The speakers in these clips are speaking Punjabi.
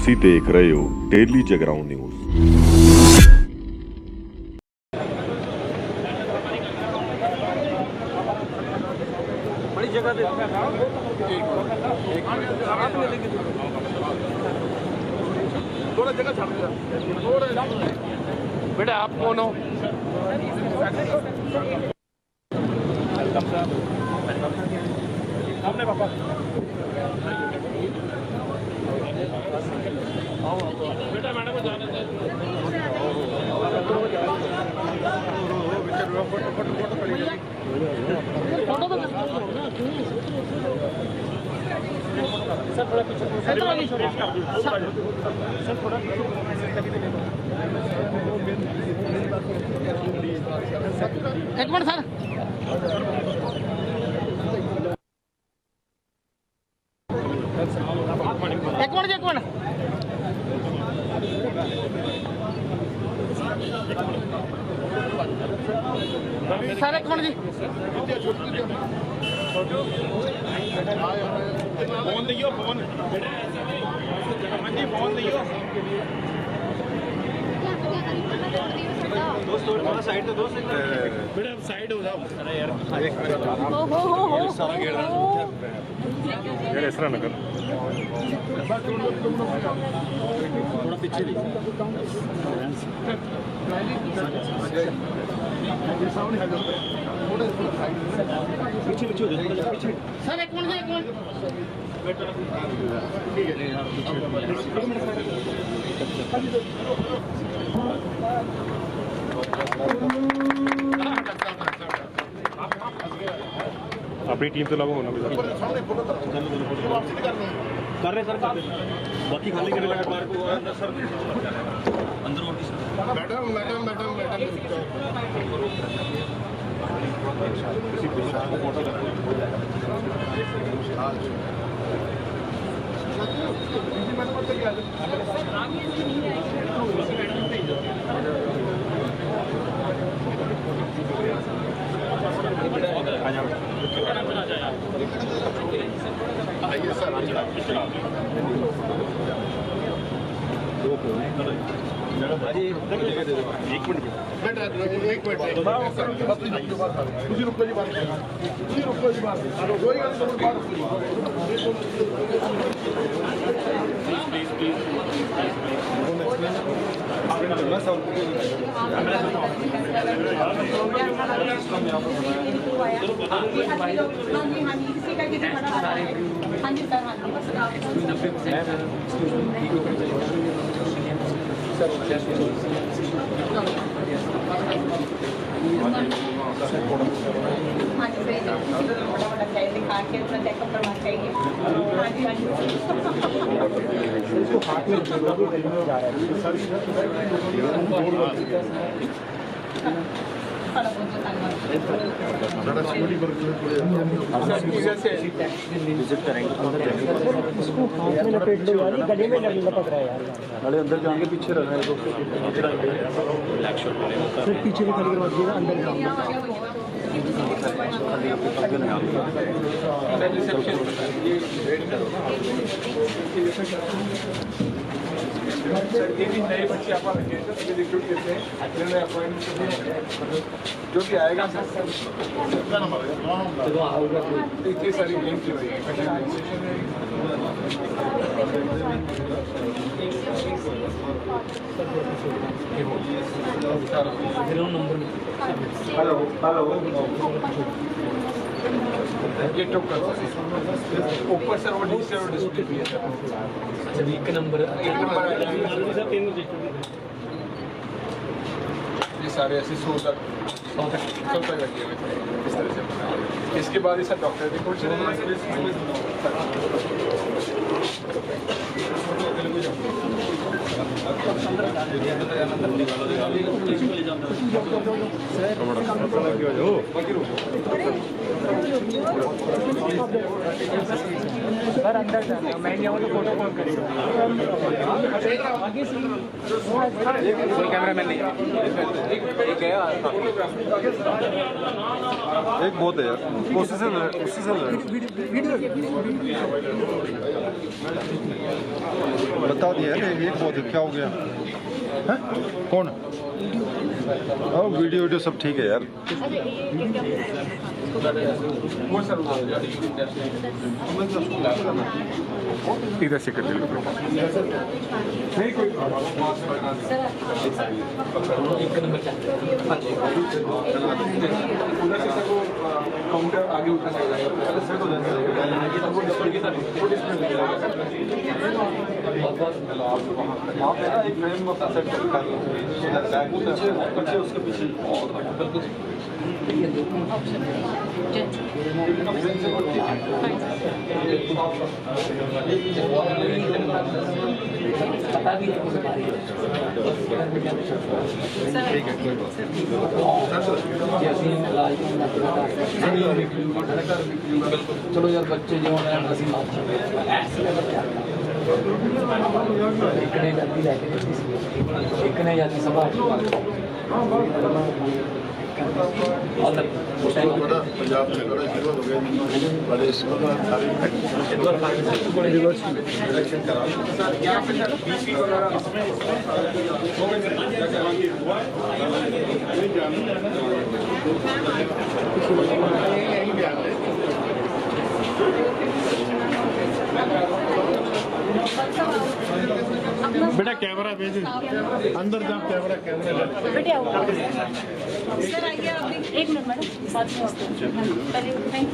ਤੁਸੀਂ ਦੇਖ ਰਹੇ ਹੋ ਡੇਲੀ ਜਗਰਾਉਂ ਨਿਊਜ਼। बड़ी जगह दे थोड़ा जगह छाड़ बेटा आप कौन हो? सामने पापा बेटा मैडम को जाने दे। सर थोड़ा पीछे सर थोड़ा एक मिनट सर एक मिनट सर एक मिनट जी फोन दियो फोन जी फोन दियो दोस्त थोड़ा साइड तो दोस्त बेटा अब साइड हो जाओ। अरे यार हो सारा गेड़ा यार इस तरह ना कर थोड़ा पीछे भी पीछे पीछे सर एक मिनट ठीक है अपनी टीम से लागू होना भी कर रहे सर बाकी खाली करने लगा बार को सर अंदर और मैडम मैडम मैडम मैडम किसी को फोटो आइए सर एक मिनट रुको जी बात कोई विजिट करेंगे इसको हाथ में लपेट लो वाली गले में लपक रहा है यार अरे अंदर जाएंगे पीछे रहना है सर पीछे भी खाली करवा दीजिएगा अंदर नए बच्चे आप रिक्रूट करते हैं जो भी आएगा इतनी सारी गेम की हुई हेलो हेलो ये टॉप कर ऊपर सर वो डिस्प्ले और डिस्प्ले भी है सर अच्छा एक नंबर ये सारे ऐसे 100 तक लगे हुए थे इस तरह से इसके बाद ये सर डॉक्टर रिपोर्ट सर अंदर जाना, मैं जाऊँ तो फोटो कॉल करेगा। कैमरा मैन नहीं एक बहुत है यार, उसी से बता दिया है, एक बहुत है, क्या हो गया है? कौन? वीडियो सब ठीक है यार। इधर से कर दे नहीं कोई काउंटर आगे उठा एक फ्रेम सेट कर उसके पीछे चलो यार बच्चे जो इकने जाती सभा पंजाब में बड़ा शुरू हो गया बड़े इलेक्शन करा बेटा कैमरा भेज अंदर जाओ, कैमरा बेटे आओ सर, आइए आप भी। एक मिनट मैडम, साथ में पहले thank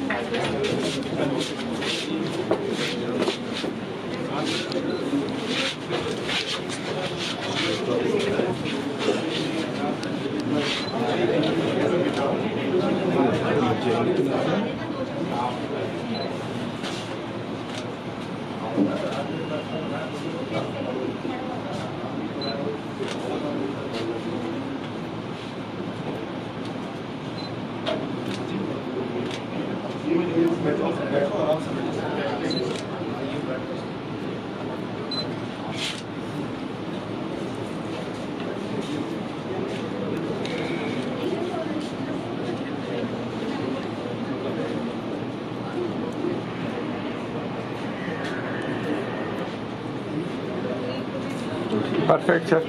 perfect sir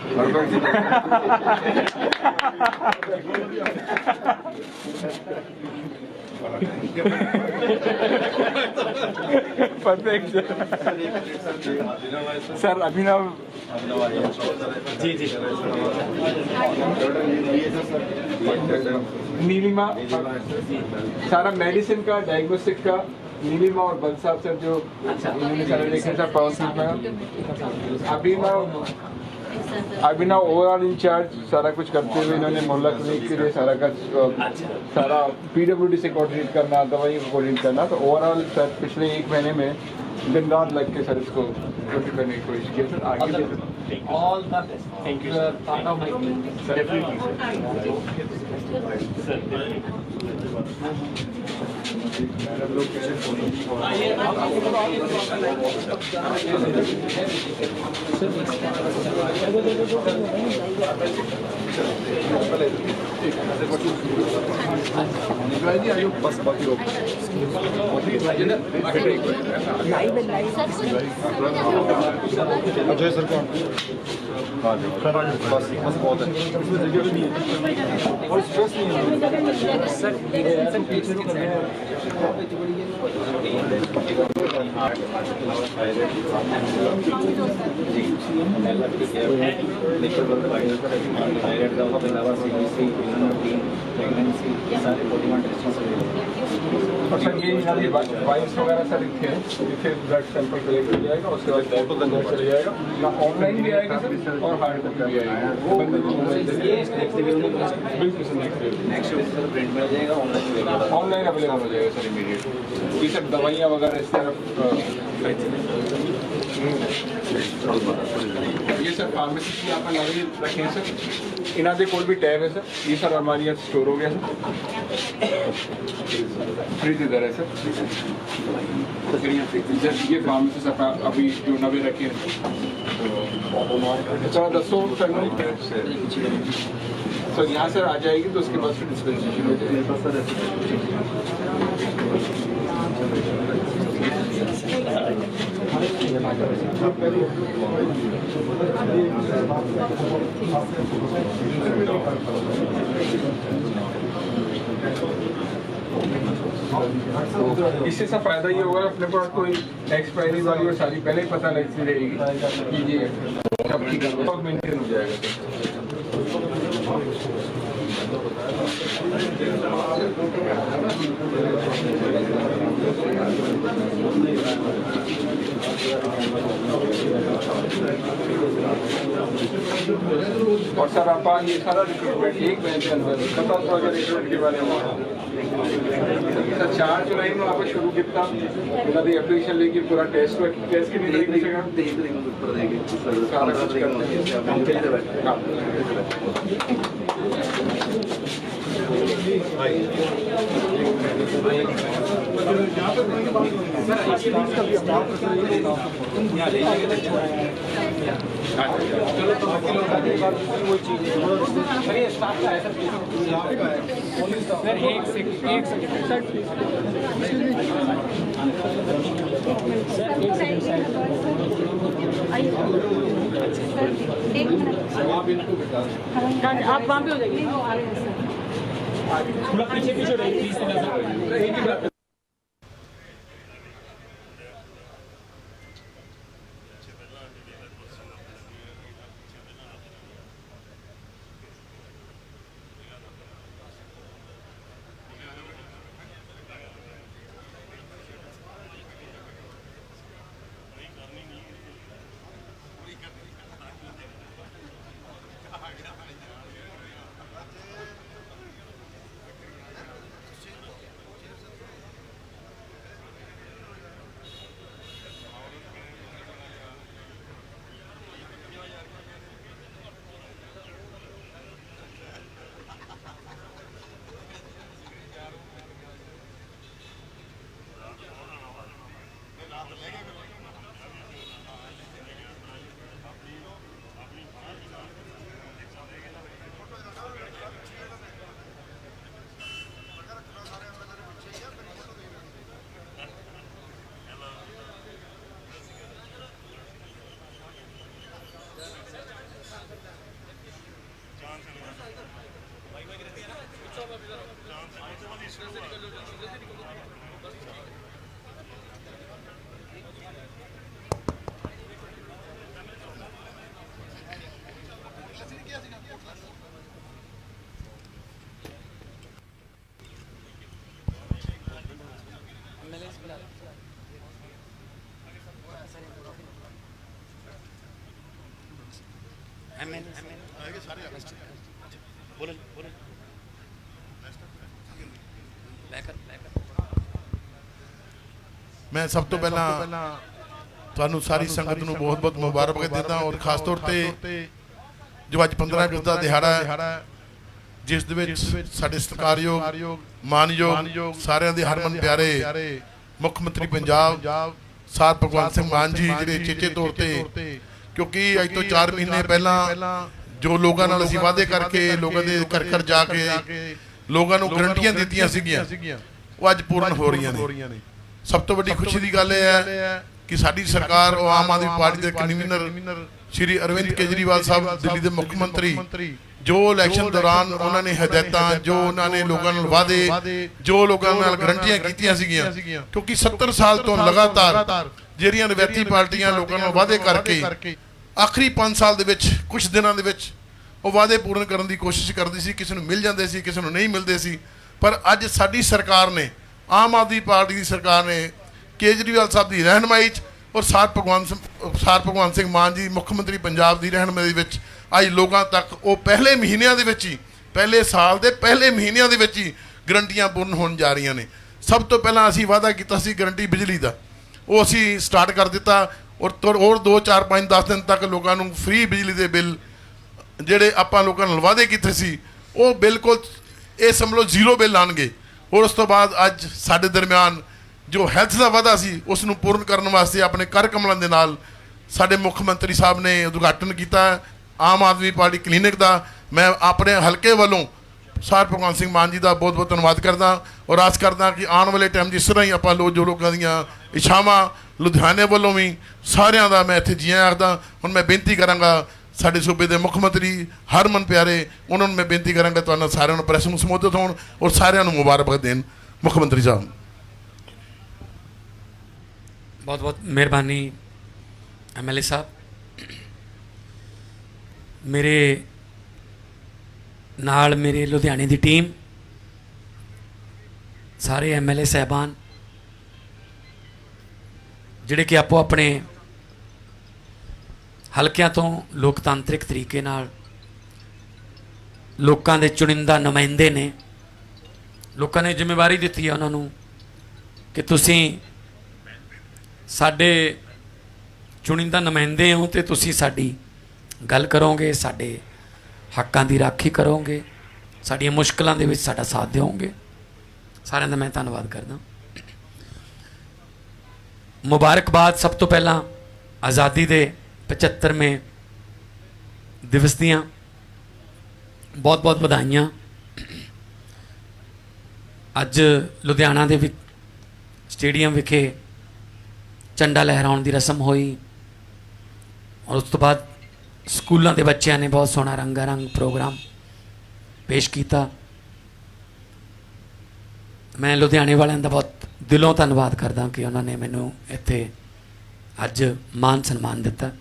perfect sir Abhinav ji Neelima सारा मेडिसिन का डायग्नोस्टिक का नीलिमा और बल साहब सर जो इन्होंने सारा देखा था पावर में अभिनव ओवरऑल इंचार्ज सारा कुछ करते हुए इन्होंने मोहल्ला क्लिनिक के लिए सारा का सारा पीडब्ल्यूडी से कोऑर्डिनेट करना, दवाई को कोऑर्डिनेट करना, तो ओवरऑल सर पिछले 1 महीने में दिन रात लग के सर इसको कोशिश करने की कोशिश की सर। आगे all the best, thank you sir, part of my team sir, बस बाकी लोग अजय सर कौन? बस बहुत है और स्ट्रेस नहीं है सर सर ये वाइस वगैरह सर इथे ब्लड सैंपल कलेक्ट हो जाएगा, उसके बाद फोटो अंदर चले जाएगा ना, ऑनलाइन भी आएगा सर और हार्ड कॉपी भी आएगा। बिल्कुल सर ऑनलाइन अवेलेबल हो जाएगा सर इमीडिएट। ये सब दवाइयाँ वगैरह इस तरफ ये सर फार्मेसी की आप लगा रखें सर। इन्हों के कोल भी टैब है सर, ये सारा अलमारियाँ स्टोर हो गया सर। फ्रिज इधर है सर। ये फार्मेसिस अभी जो नवे रखे हैं सर, दसो सर यहाँ सर आ जाएगी तो उसके बाद फिर डिस्पेंसेशन हो जाएगी। इससे सब फायदा ये होगा, अपने पास कोई एक्सपायरी वाली और सारी पहले ही पता लगती रहेगी कि ये सब ठीक है, मेंटेन हो जाएगा। और सर आप ये सारा रिक्रूटमेंट एक महीने के अंदर पता था रिक्रूटमेंट के बारे में सर 4 जुलाई में आप शुरू किया उन्होंने एप्लीकेशन लेके पूरा टेस्ट की नहीं सारा कुछ करते आप वहाँ पे हो जाएंगे थोड़ा पीछे पीछे प्लीज। मैं सब तो पहला ਤੁਹਾਨੂੰ ਸਾਰੀ ਸੰਗਤ ਨੂੰ ਬਹੁਤ-ਬਹੁਤ ਮੁਬਾਰਕ ਦਿੰਦਾ ਔਰ ਖਾਸ ਤੌਰ ਤੇ ਜੋ ਅੱਜ 15 ਅਗਸਤ ਦਾ ਦਿਹਾੜਾ ਹੈ ਜਿਸ ਦੇ ਵਿੱਚ ਸਾਡੇ ਸਤਿਕਾਰਯੋਗ ਮਾਨਯੋਗ ਸਾਰਿਆਂ ਦੇ ਹਰਮਨ ਪਿਆਰੇ ਮੁੱਖ ਮੰਤਰੀ ਪੰਜਾਬ ਸਾਧ ਭਗਵੰਤ ਸਿੰਘ ਮਾਨ ਜੀ ਜਿਹੜੇ ਚੇਚੇ ਤੌਰ ਤੇ ਕਿਉਂਕਿ ਅੱਜ ਤੋਂ 4 ਮਹੀਨੇ ਪਹਿਲਾਂ ਜੋ ਲੋਕਾਂ ਨਾਲ ਅਸੀਂ ਵਾਅਦੇ ਕਰਕੇ ਲੋਕਾਂ ਦੇ ਘਰ ਘਰ ਜਾ ਕੇ ਲੋਕਾਂ ਨੂੰ ਗਰੰਟੀਆਂ ਦਿੱਤੀਆਂ ਸੀਗੀਆਂ ਉਹ ਅੱਜ ਪੂਰਨ ਹੋ ਰਹੀਆਂ ਨੇ। ਸਭ ਤੋਂ ਵੱਡੀ ਖੁਸ਼ੀ ਦੀ ਗੱਲ ਇਹ ਹੈ ਕਿ ਸਾਡੀ ਸਰਕਾਰ ਉਹ ਆਮ ਆਦਮੀ ਪਾਰਟੀ ਦੇ ਕਨਵੀਨਰ ਸ਼੍ਰੀ ਅਰਵਿੰਦ ਕੇਜਰੀਵਾਲ ਸਾਹਿਬ ਦਿੱਲੀ ਦੇ ਮੁੱਖ ਮੰਤਰੀ ਜੋ ਇਲੈਕਸ਼ਨ ਦੌਰਾਨ ਉਹਨਾਂ ਨੇ ਹਦਾਇਤਾਂ ਜੋ ਉਹਨਾਂ ਨੇ ਲੋਕਾਂ ਨਾਲ ਵਾਅਦੇ ਜੋ ਲੋਕਾਂ ਨਾਲ ਗਰੰਟੀਆਂ ਕੀਤੀਆਂ ਸੀਗੀਆਂ ਕਿਉਂਕਿ 70 ਸਾਲ ਤੋਂ ਲਗਾਤਾਰ ਜਿਹੜੀਆਂ ਰਵਾਇਤੀ ਪਾਰਟੀਆਂ ਲੋਕਾਂ ਨਾਲ ਵਾਅਦੇ ਕਰਕੇ ਆਖਰੀ 5 ਸਾਲ ਦੇ ਵਿੱਚ ਕੁਝ ਦਿਨਾਂ ਦੇ ਵਿੱਚ ਉਹ ਵਾਅਦੇ ਪੂਰਨ ਕਰਨ ਦੀ ਕੋਸ਼ਿਸ਼ ਕਰਦੀ ਸੀ, ਕਿਸੇ ਨੂੰ ਮਿਲ ਜਾਂਦੇ ਸੀ ਕਿਸੇ ਨੂੰ ਨਹੀਂ ਮਿਲਦੇ ਸੀ। ਪਰ ਅੱਜ ਸਾਡੀ ਸਰਕਾਰ ਨੇ ਆਮ ਆਦਮੀ ਪਾਰਟੀ ਦੀ ਸਰਕਾਰ ਨੇ ਕੇਜਰੀਵਾਲ ਸਾਹਿਬ ਦੀ ਰਹਿਨਮਾਈ 'ਚ ਔਰ ਸਾਧ ਭਗਵੰਤ ਸਿੰਘ ਮਾਨ ਜੀ ਮੁੱਖ ਮੰਤਰੀ ਪੰਜਾਬ ਦੀ ਰਹਿਨਮਾਈ ਵਿੱਚ ਅੱਜ ਲੋਕਾਂ ਤੱਕ ਉਹ ਪਹਿਲੇ ਮਹੀਨਿਆਂ ਦੇ ਵਿੱਚ ਹੀ ਪਹਿਲੇ ਸਾਲ ਦੇ ਪਹਿਲੇ ਮਹੀਨਿਆਂ ਦੇ ਵਿੱਚ ਹੀ ਗਰੰਟੀਆਂ ਪੂਰਨ ਹੋਣ ਜਾ ਰਹੀਆਂ ਨੇ। ਸਭ ਤੋਂ ਪਹਿਲਾਂ ਅਸੀਂ ਵਾਅਦਾ ਕੀਤਾ ਸੀ ਗਰੰਟੀ ਬਿਜਲੀ ਦਾ, ਉਹ ਅਸੀਂ ਸਟਾਰਟ ਕਰ ਦਿੱਤਾ ਔਰ 2 4 5 10 ਦਿਨ ਤੱਕ ਲੋਕਾਂ ਨੂੰ ਫ੍ਰੀ ਬਿਜਲੀ ਦੇ ਬਿੱਲ ਜਿਹੜੇ ਆਪਾਂ ਲੋਕਾਂ ਨਾਲ ਵਾਅਦੇ ਕੀਤੇ ਸੀ ਉਹ ਬਿਲਕੁਲ ਇਹ ਸਮਝ ਲਓ ਜ਼ੀਰੋ ਬਿੱਲ ਆਉਣਗੇ। ਔਰ ਉਸ ਤੋਂ ਬਾਅਦ ਅੱਜ ਸਾਡੇ ਦਰਮਿਆਨ ਜੋ ਹੈਲਥ ਦਾ ਵਾਅਦਾ ਸੀ ਉਸ ਨੂੰ ਪੂਰਨ ਕਰਨ ਵਾਸਤੇ ਆਪਣੇ ਕਰ ਕਮਲਾਂ ਦੇ ਨਾਲ ਸਾਡੇ ਮੁੱਖ ਮੰਤਰੀ ਸਾਹਿਬ ਨੇ ਉਦਘਾਟਨ ਕੀਤਾ ਆਮ ਆਦਮੀ ਪਾਰਟੀ ਕਲੀਨਿਕ ਦਾ। ਮੈਂ ਆਪਣੇ ਹਲਕੇ ਵੱਲੋਂ ਸਰ ਭਗਵੰਤ ਸਿੰਘ ਮਾਨ ਜੀ ਦਾ ਬਹੁਤ ਬਹੁਤ ਧੰਨਵਾਦ ਕਰਦਾ ਔਰ ਆਸ ਕਰਦਾ ਕਿ ਆਉਣ ਵਾਲੇ ਟਾਈਮ ਜਿਸ ਤਰ੍ਹਾਂ ਹੀ ਆਪਾਂ ਜੋ ਲੋਕਾਂ ਦੀਆਂ ਇੱਛਾਵਾਂ ਲੁਧਿਆਣੇ ਵੱਲੋਂ ਵੀ ਸਾਰਿਆਂ ਦਾ ਮੈਂ ਇੱਥੇ ਜੀਆਂ ਆਖਦਾ। ਹੁਣ ਮੈਂ ਬੇਨਤੀ ਕਰਾਂਗਾ ਸਾਡੇ ਸੂਬੇ ਦੇ ਮੁੱਖ ਮੰਤਰੀ ਹਰਮਨ ਪਿਆਰੇ, ਉਹਨਾਂ ਨੂੰ ਮੈਂ ਬੇਨਤੀ ਕਰਾਂਗਾ ਤੁਹਾਨੂੰ ਸਾਰਿਆਂ ਨੂੰ ਪ੍ਰੈਸ ਨੂੰ ਸੰਬੋਧਿਤ ਹੋਣ ਔਰ ਸਾਰਿਆਂ ਨੂੰ ਮੁਬਾਰਕਬਾਦ ਦੇਣ। ਮੁੱਖ ਮੰਤਰੀ ਸਾਹਿਬ बहुत बहुत मेहरबानी। MLA साहब मेरे नाल मेरे लुधियाने की टीम सारे MLA साहबान जिहड़े कि आपो अपने हलकियां तो लोकतांत्रिक तरीके नाल लोकां दे चुनिंदा नुमाइंदे ने, लोकां ने जिम्मेवारी दित्ती है उन्होंने कि तुसीं साडे चुनिंदा नुमाइंदे हो तो तुसीं साडी गल करोगे, साडे हक्कां दी राखी करोगे, साडियां मुश्किलां दे विच साडा साथ दिओगे। सारिआं दा मैं धन्नवाद करदा। मुबारकबाद सब तो पहला आज़ादी दे 75वें दिवस दियां बहुत बहुत बधाइयां। अज लुधियाना दे स्टेडियम विखे झंडा लहराउण दी रस्म हुई और उस तो बाद स्कूलों के बच्चों ने बहुत सोहना रंगारंग प्रोग्राम पेश किया। मैं लुधियाने वालों का बहुत दिलों धन्नवाद करदा कि उन्होंने मैनू इत्थे अज मान सन्मान दिता।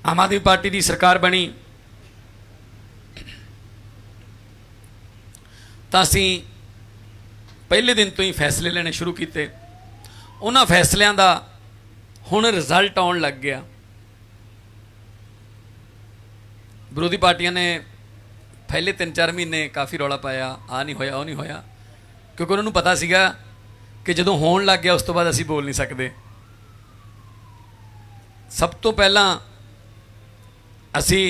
आम आदमी पार्टी की सरकार बनी तो असीं पहले दिन तो ही फैसले लेने शुरू किए। उन्हां फैसलों का हुण रिजल्ट आउण लग गया। विरोधी पार्टियां ने पहले 3-4 महीने काफ़ी रौला पाया, आ नहीं होया, वो नहीं होया, क्योंकि उन्होंने पता सीगा कि जदों होण लग गया उस तो बाद असीं बोल नहीं सकते। सब तो पहला असीं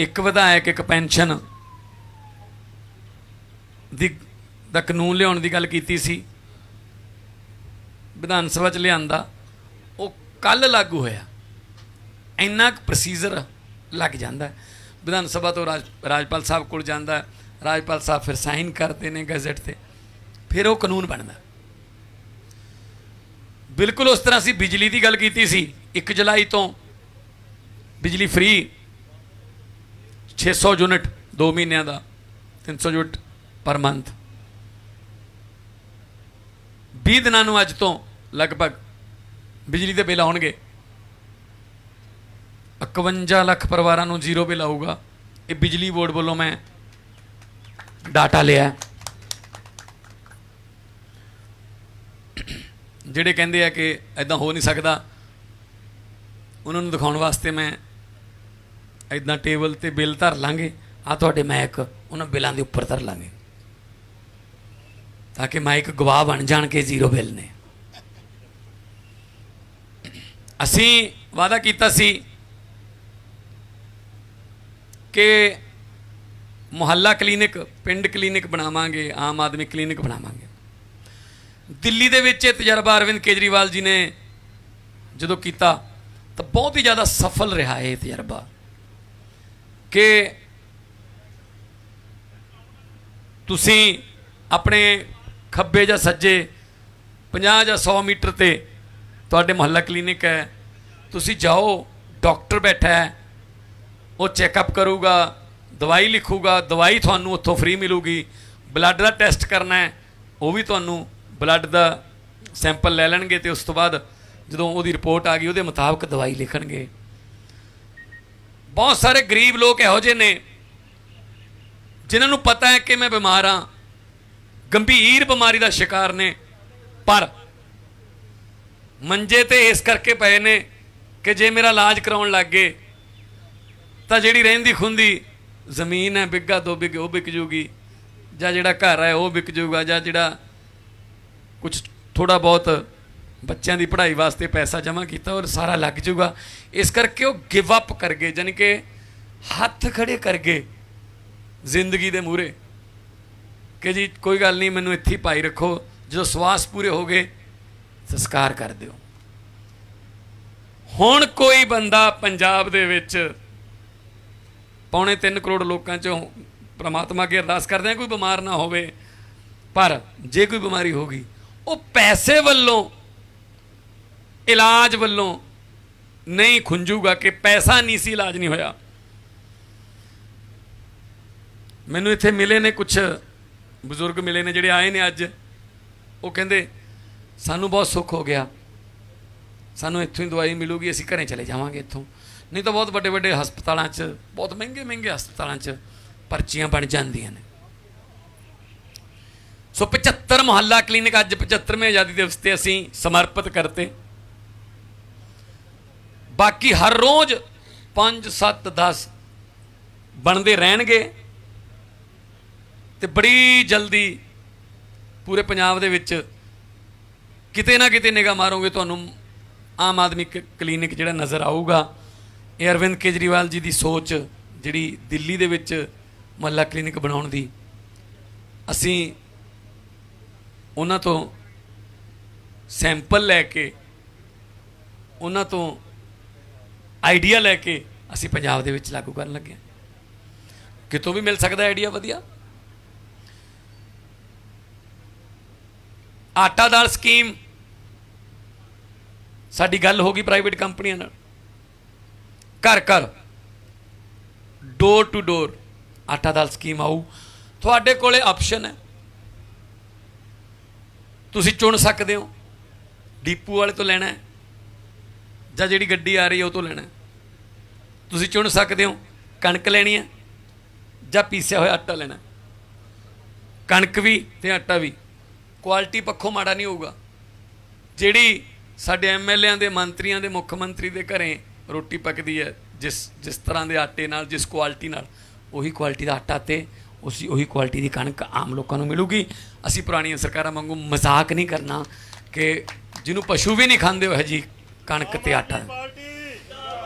एक विधायक एक पेंशन दा कानून लियाउण दी गल कीती सी, विधान सभा च लिआंदा, वो कल लागू होया। इन्ना प्रोसीजर लग जाता है, विधान सभा तो राजपाल साहब कोल जांदा, राजपाल साहब फिर साइन करते हैं गैजेट से, फिर वो कानून बनता। बिल्कुल उस तरह असीं बिजली की गल कीती सी, 1 जुलाई तो बिजली फ्री 600 यूनिट 2 महीनों का 300 यूनिट पर मंथ। 20 दिनों अज तो लगभग बिजली के बिल आउणगे। 51 लाख परिवारों को जीरो बिल आऊगा। ये बिजली बोर्ड वालों मैं डाटा लिया। जिहड़े कहंदे आ कि इदां हो नहीं सकता, उन्होंने दिखाने वास्ते मैं इदां टेबल ते बिल धर लांगे, आ तुहाडे मैक उन्हां बिलों के उपर धर लांगे ताकि माइक गवाह बन जान के जीरो बिल ने। असी वादा किया सी कि मुहल्ला क्लीनिक पिंड क्लीनिक बनावांगे, आम आदमी क्लीनिक बनावांगे। दिल्ली दे विच तजर्बा अरविंद केजरीवाल जी ने जो किया तो बहुत ही ज़्यादा सफल रहा है तजर्बा कि तुसी अपने खब्बे या सज्जे 50 या 100 मीटर ते तुहाडे मुहल्ला क्लीनिक है, तुसी जाओ, डॉक्टर बैठा है, वो चैकअप करूगा, दवाई लिखूगा, दवाई थानू उत्थों फ्री मिलूगी। ब्लड का टेस्ट करना है, वो भी थानू ब्लड का सैंपल ले लैणगे ते उस तो बाद जदों उहदी रिपोर्ट आ गई उहदे मुताबक दवाई लिखणगे। बहुत सारे गरीब लोग इहो जिहे ने जिन्होंने पता है कि मैं बीमार हाँ, गंभीर बीमारी का शिकार ने, पर मंजे ते इस करके पे ने कि जे मेरा इलाज कराउण लग गए तो जिहड़ी रहिंदी खुंदी जमीन है बिग्गा 2 बिग्गे वो बिक जूगी, जां जिहड़ा घर है वो बिक जूगा, जां जिहड़ा कुछ थोड़ा बहुत ਬੱਚਿਆਂ ਦੀ ਪੜ੍ਹਾਈ ਵਾਸਤੇ ਪੈਸਾ ਜਮ੍ਹਾਂ ਕੀਤਾ ਔਰ ਸਾਰਾ ਲੱਗ ਜਾਊਗਾ। ਇਸ ਕਰਕੇ ਉਹ ਗਿਵ ਅਪ ਕਰ ਗਏ, ਜਾਣੀ ਕਿ ਹੱਥ ਖੜੇ ਕਰ ਗਏ ਜ਼ਿੰਦਗੀ ਦੇ ਮੂਹਰੇ ਕਿ ਜੀ ਕੋਈ ਗੱਲ ਨਹੀਂ, ਮੈਨੂੰ ਇੱਥੇ ਪਾਈ ਰੱਖੋ, ਜਦੋਂ ਸਵਾਸ ਪੂਰੇ ਹੋ ਗਏ ਸੰਸਕਾਰ ਕਰ ਦਿਓ। ਹੁਣ ਕੋਈ ਬੰਦਾ ਪੰਜਾਬ ਦੇ ਵਿੱਚ 2.25 ਕਰੋੜ ਲੋਕਾਂ 'ਚੋਂ ਪ੍ਰਮਾਤਮਾ ਅੱਗੇ ਅਰਦਾਸ ਕਰਦੇ ਆ ਕੋਈ ਬਿਮਾਰ ਨਾ ਹੋਵੇ, ਪਰ ਜੇ ਕੋਈ ਬਿਮਾਰੀ ਹੋ ਗਈ ਉਹ ਪੈਸੇ ਵੱਲੋਂ, ਇਲਾਜ ਵੱਲੋਂ ਨਹੀਂ ਖੁੰਝੂਗਾ ਕਿ ਪੈਸਾ ਨਹੀਂ ਸੀ, ਇਲਾਜ ਨਹੀਂ ਹੋਇਆ। ਮੈਨੂੰ ਇੱਥੇ ਮਿਲੇ ਨੇ ਕੁਛ ਬਜ਼ੁਰਗ ਮਿਲੇ ਨੇ ਜਿਹੜੇ ਆਏ ਨੇ ਅੱਜ, ਉਹ ਕਹਿੰਦੇ ਸਾਨੂੰ ਬਹੁਤ ਸੁੱਖ ਹੋ ਗਿਆ, ਸਾਨੂੰ ਇੱਥੋਂ ਹੀ ਦਵਾਈ ਮਿਲੂਗੀ, ਅਸੀਂ ਘਰੇ ਚਲੇ ਜਾਵਾਂਗੇ ਇੱਥੋਂ, ਨਹੀਂ ਤਾਂ ਬਹੁਤ ਵੱਡੇ ਵੱਡੇ ਹਸਪਤਾਲਾਂ 'ਚ, ਬਹੁਤ ਮਹਿੰਗੇ ਮਹਿੰਗੇ ਹਸਪਤਾਲਾਂ 'ਚ ਪਰਚੀਆਂ ਬਣ ਜਾਂਦੀਆਂ ਨੇ। ਸੋ 75 ਮੁਹੱਲਾ ਕਲੀਨਿਕ ਅੱਜ 75ਵੇਂ ਆਜ਼ਾਦੀ ਦਿਵਸ ਤੇ ਅਸੀਂ ਸਮਰਪਿਤ ਕਰਤੇ। ਬਾਕੀ ਹਰ ਰੋਜ਼ 5, 7, 10 ਬਣਦੇ ਰਹਿਣਗੇ ਤੇ ਬੜੀ ਜਲਦੀ ਪੂਰੇ ਪੰਜਾਬ ਦੇ ਵਿੱਚ ਕਿਤੇ ਨਾ ਕਿਤੇ ਨਿਗਾਹ ਮਾਰੋਗੇ ਤੁਹਾਨੂੰ ਆਮ ਆਦਮੀ ਕਲੀਨਿਕ ਜਿਹੜਾ ਨਜ਼ਰ ਆਊਗਾ। ਇਹ ਅਰਵਿੰਦ ਕੇਜਰੀਵਾਲ ਜੀ ਦੀ ਸੋਚ ਜਿਹੜੀ ਦਿੱਲੀ ਦੇ ਵਿੱਚ ਮੁਹੱਲਾ ਕਲੀਨਿਕ ਬਣਾਉਣ ਦੀ, ਅਸੀਂ ਉਹਨਾਂ ਤੋਂ ਸੈਂਪਲ ਲੈ ਕੇ, ਉਹਨਾਂ ਤੋਂ ਆਈਡੀਆ ਲੈ ਕੇ ਅਸੀਂ ਪੰਜਾਬ ਦੇ ਵਿੱਚ ਲਾਗੂ ਕਰਨ ਲੱਗੇ। ਕਿਤੋਂ ਵੀ ਮਿਲ ਸਕਦਾ ਆਈਡੀਆ ਵਧੀਆ। ਆਟਾ ਦਾਲ ਸਕੀਮ, ਸਾਡੀ ਗੱਲ ਹੋ ਗਈ ਪ੍ਰਾਈਵੇਟ ਕੰਪਨੀਆਂ ਨਾਲ, ਘਰ ਘਰ ਡੋਰ ਟੂ ਡੋਰ ਆਟਾ ਦਾਲ ਸਕੀਮ ਆਊ। ਤੁਹਾਡੇ ਕੋਲੇ ਆਪਸ਼ਨ ਹੈ, ਤੁਸੀਂ ਚੁਣ ਸਕਦੇ ਹੋ ਡੀਪੂ ਵਾਲੇ ਤੋਂ ਲੈਣਾ ਹੈ ਜਾਂ ਜਿਹੜੀ ਗੱਡੀ ਆ ਰਹੀ ਹੈ ਉਹ ਤੋਂ ਲੈਣਾ ਹੈ। ਤੁਸੀਂ ਚੁਣ ਸਕਦੇ ਹੋ ਕਣਕ ਲੈਣੀ ਹੈ ਜਾਂ ਪੀਸਿਆ ਹੋਇਆ ਆਟਾ ਲੈਣਾ। ਕਣਕ ਵੀ ਤੇ ਆਟਾ ਵੀ ਕੁਆਲਿਟੀ ਪੱਖੋਂ ਮਾੜਾ ਨਹੀਂ ਹੋਊਗਾ। ਜਿਹੜੀ ਸਾਡੇ ਐਮਐਲਏਆਂ ਦੇ, ਮੰਤਰੀਆਂ ਦੇ, ਮੁੱਖ ਮੰਤਰੀ ਦੇ ਘਰੇ ਰੋਟੀ ਪੱਕਦੀ ਹੈ ਜਿਸ ਤਰ੍ਹਾਂ ਦੇ ਆਟੇ ਨਾਲ, ਜਿਸ ਕੁਆਲਿਟੀ ਨਾਲ, ਉਹੀ ਕੁਆਲਿਟੀ ਦਾ ਆਟਾ ਤੇ ਉਹੀ ਕੁਆਲਿਟੀ ਦੀ ਕਣਕ ਆਮ ਲੋਕਾਂ ਨੂੰ ਮਿਲੂਗੀ। ਅਸੀਂ ਪੁਰਾਣੀਆਂ ਸਰਕਾਰਾਂ ਵਾਂਗੂ ਮਜ਼ਾਕ ਨਹੀਂ ਕਰਨਾ ਕਿ ਜਿਹਨੂੰ ਪਸ਼ੂ ਵੀ ਨਹੀਂ ਖਾਂਦੇ ਉਹ ਜੀ ਕਣਕ ਤੇ ਆਟਾ।